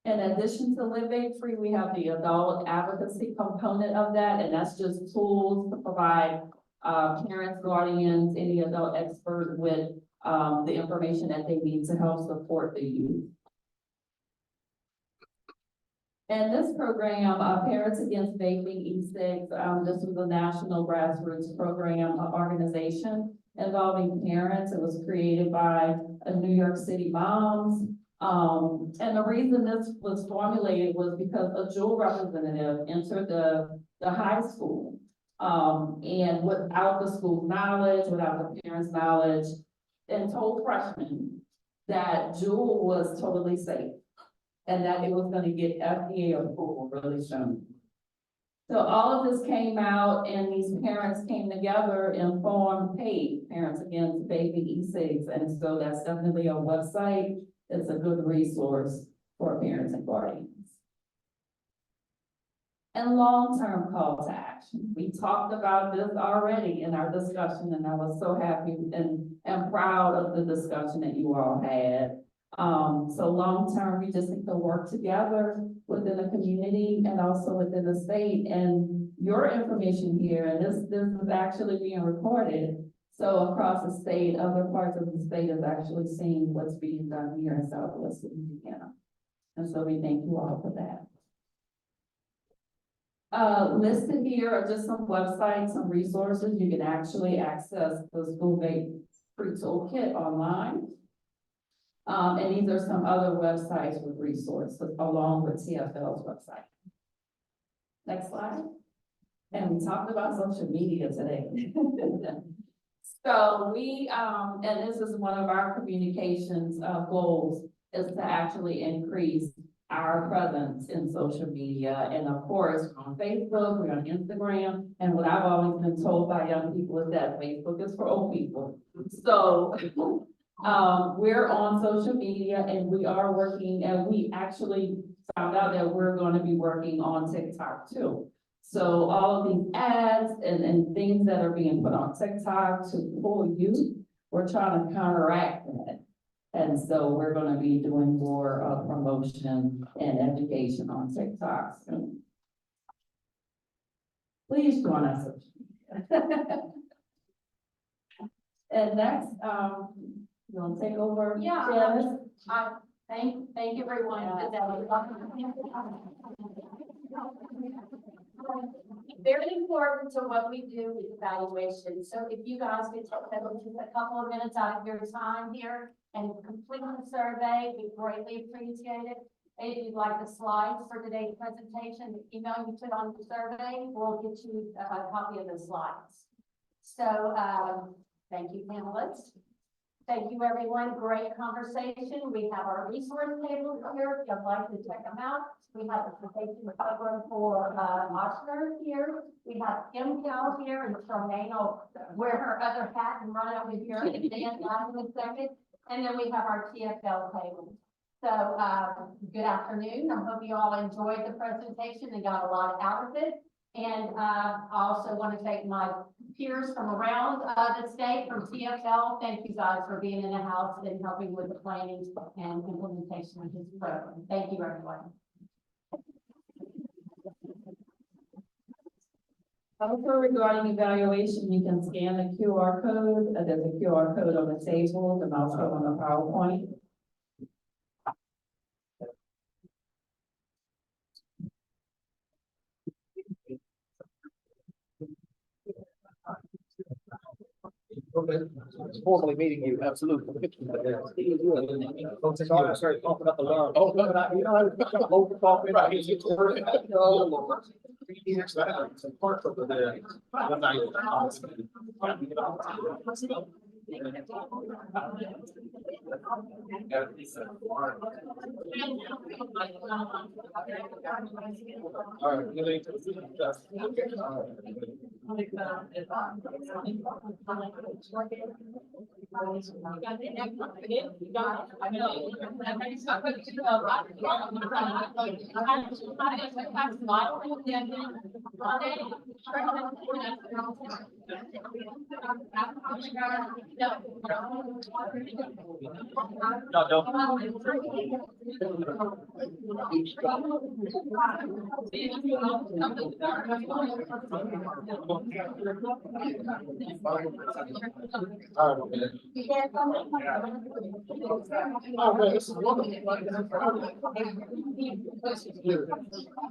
In addition to Live Vape Free, we have the adult advocacy component of that, and that's just tools to provide parents, guardians, any adult expert with the information that they need to help support the youth. And this program, Parents Against Vaping E-Cigs, this was a national grassroots program organization involving parents. It was created by New York City moms. And the reason this was formulated was because a Juul representative entered the high school. And without the school's knowledge, without the parents' knowledge, and told freshmen that Juul was totally safe and that it was going to get FDA approval really soon. So all of this came out, and these parents came together and formed PAVE, Parents Against Vaping E-Cigs. And so that's definitely a website. It's a good resource for parents and guardians. And long-term call to action. We talked about this already in our discussion, and I was so happy and proud of the discussion that you all had. So long-term, we just need to work together within the community and also within the state. And your information here, and this is actually being recorded. So across the state, other parts of the state is actually seeing what's being done here in Southwest Louisiana. And so we thank you all for that. Listed here are just some websites, some resources. You can actually access the School Vape-Free Toolkit online. And these are some other websites with resources along with TFL's website. Next slide. And we talked about social media today. So we, and this is one of our communications goals, is to actually increase our presence in social media. And of course, we're on Facebook, we're on Instagram. And what I've always been told by young people is that Facebook is for old people. So we're on social media and we are working, and we actually found out that we're going to be working on TikTok too. So all of these ads and things that are being put on TikTok to pull youth, we're trying to counteract that. And so we're gonna be doing more promotion and education on TikTok soon. Please join us. And next, you want to take over? Yeah, Janice? thank you everyone. Very important to what we do is evaluation. So if you guys could take a couple of minutes out of your time here and complete the survey, we greatly appreciate it. If you'd like the slides for today's presentation, the email you put on the survey, we'll get you a copy of the slides. So thank you, panelists. Thank you, everyone. Great conversation. We have our resource tables here if you'd like to check them out. We have the presentation program for Ochsner here. We have MCAL here, and Charmaine will wear her other hat and run over here and dance out in a second. And then we have our TFL table. So good afternoon. I hope you all enjoyed the presentation and got a lot out of it. And I also want to thank my peers from around the state from TFL. Thank you guys for being in the house and helping with the planning and implementation of this program. Thank you, everyone. Also regarding evaluation, you can scan the QR code. There's a QR code on the table and also on the PowerPoint. Okay, formally meeting you, absolutely. Sorry, talking about the law. Oh, no, you know, I was over talking. Right. Yeah.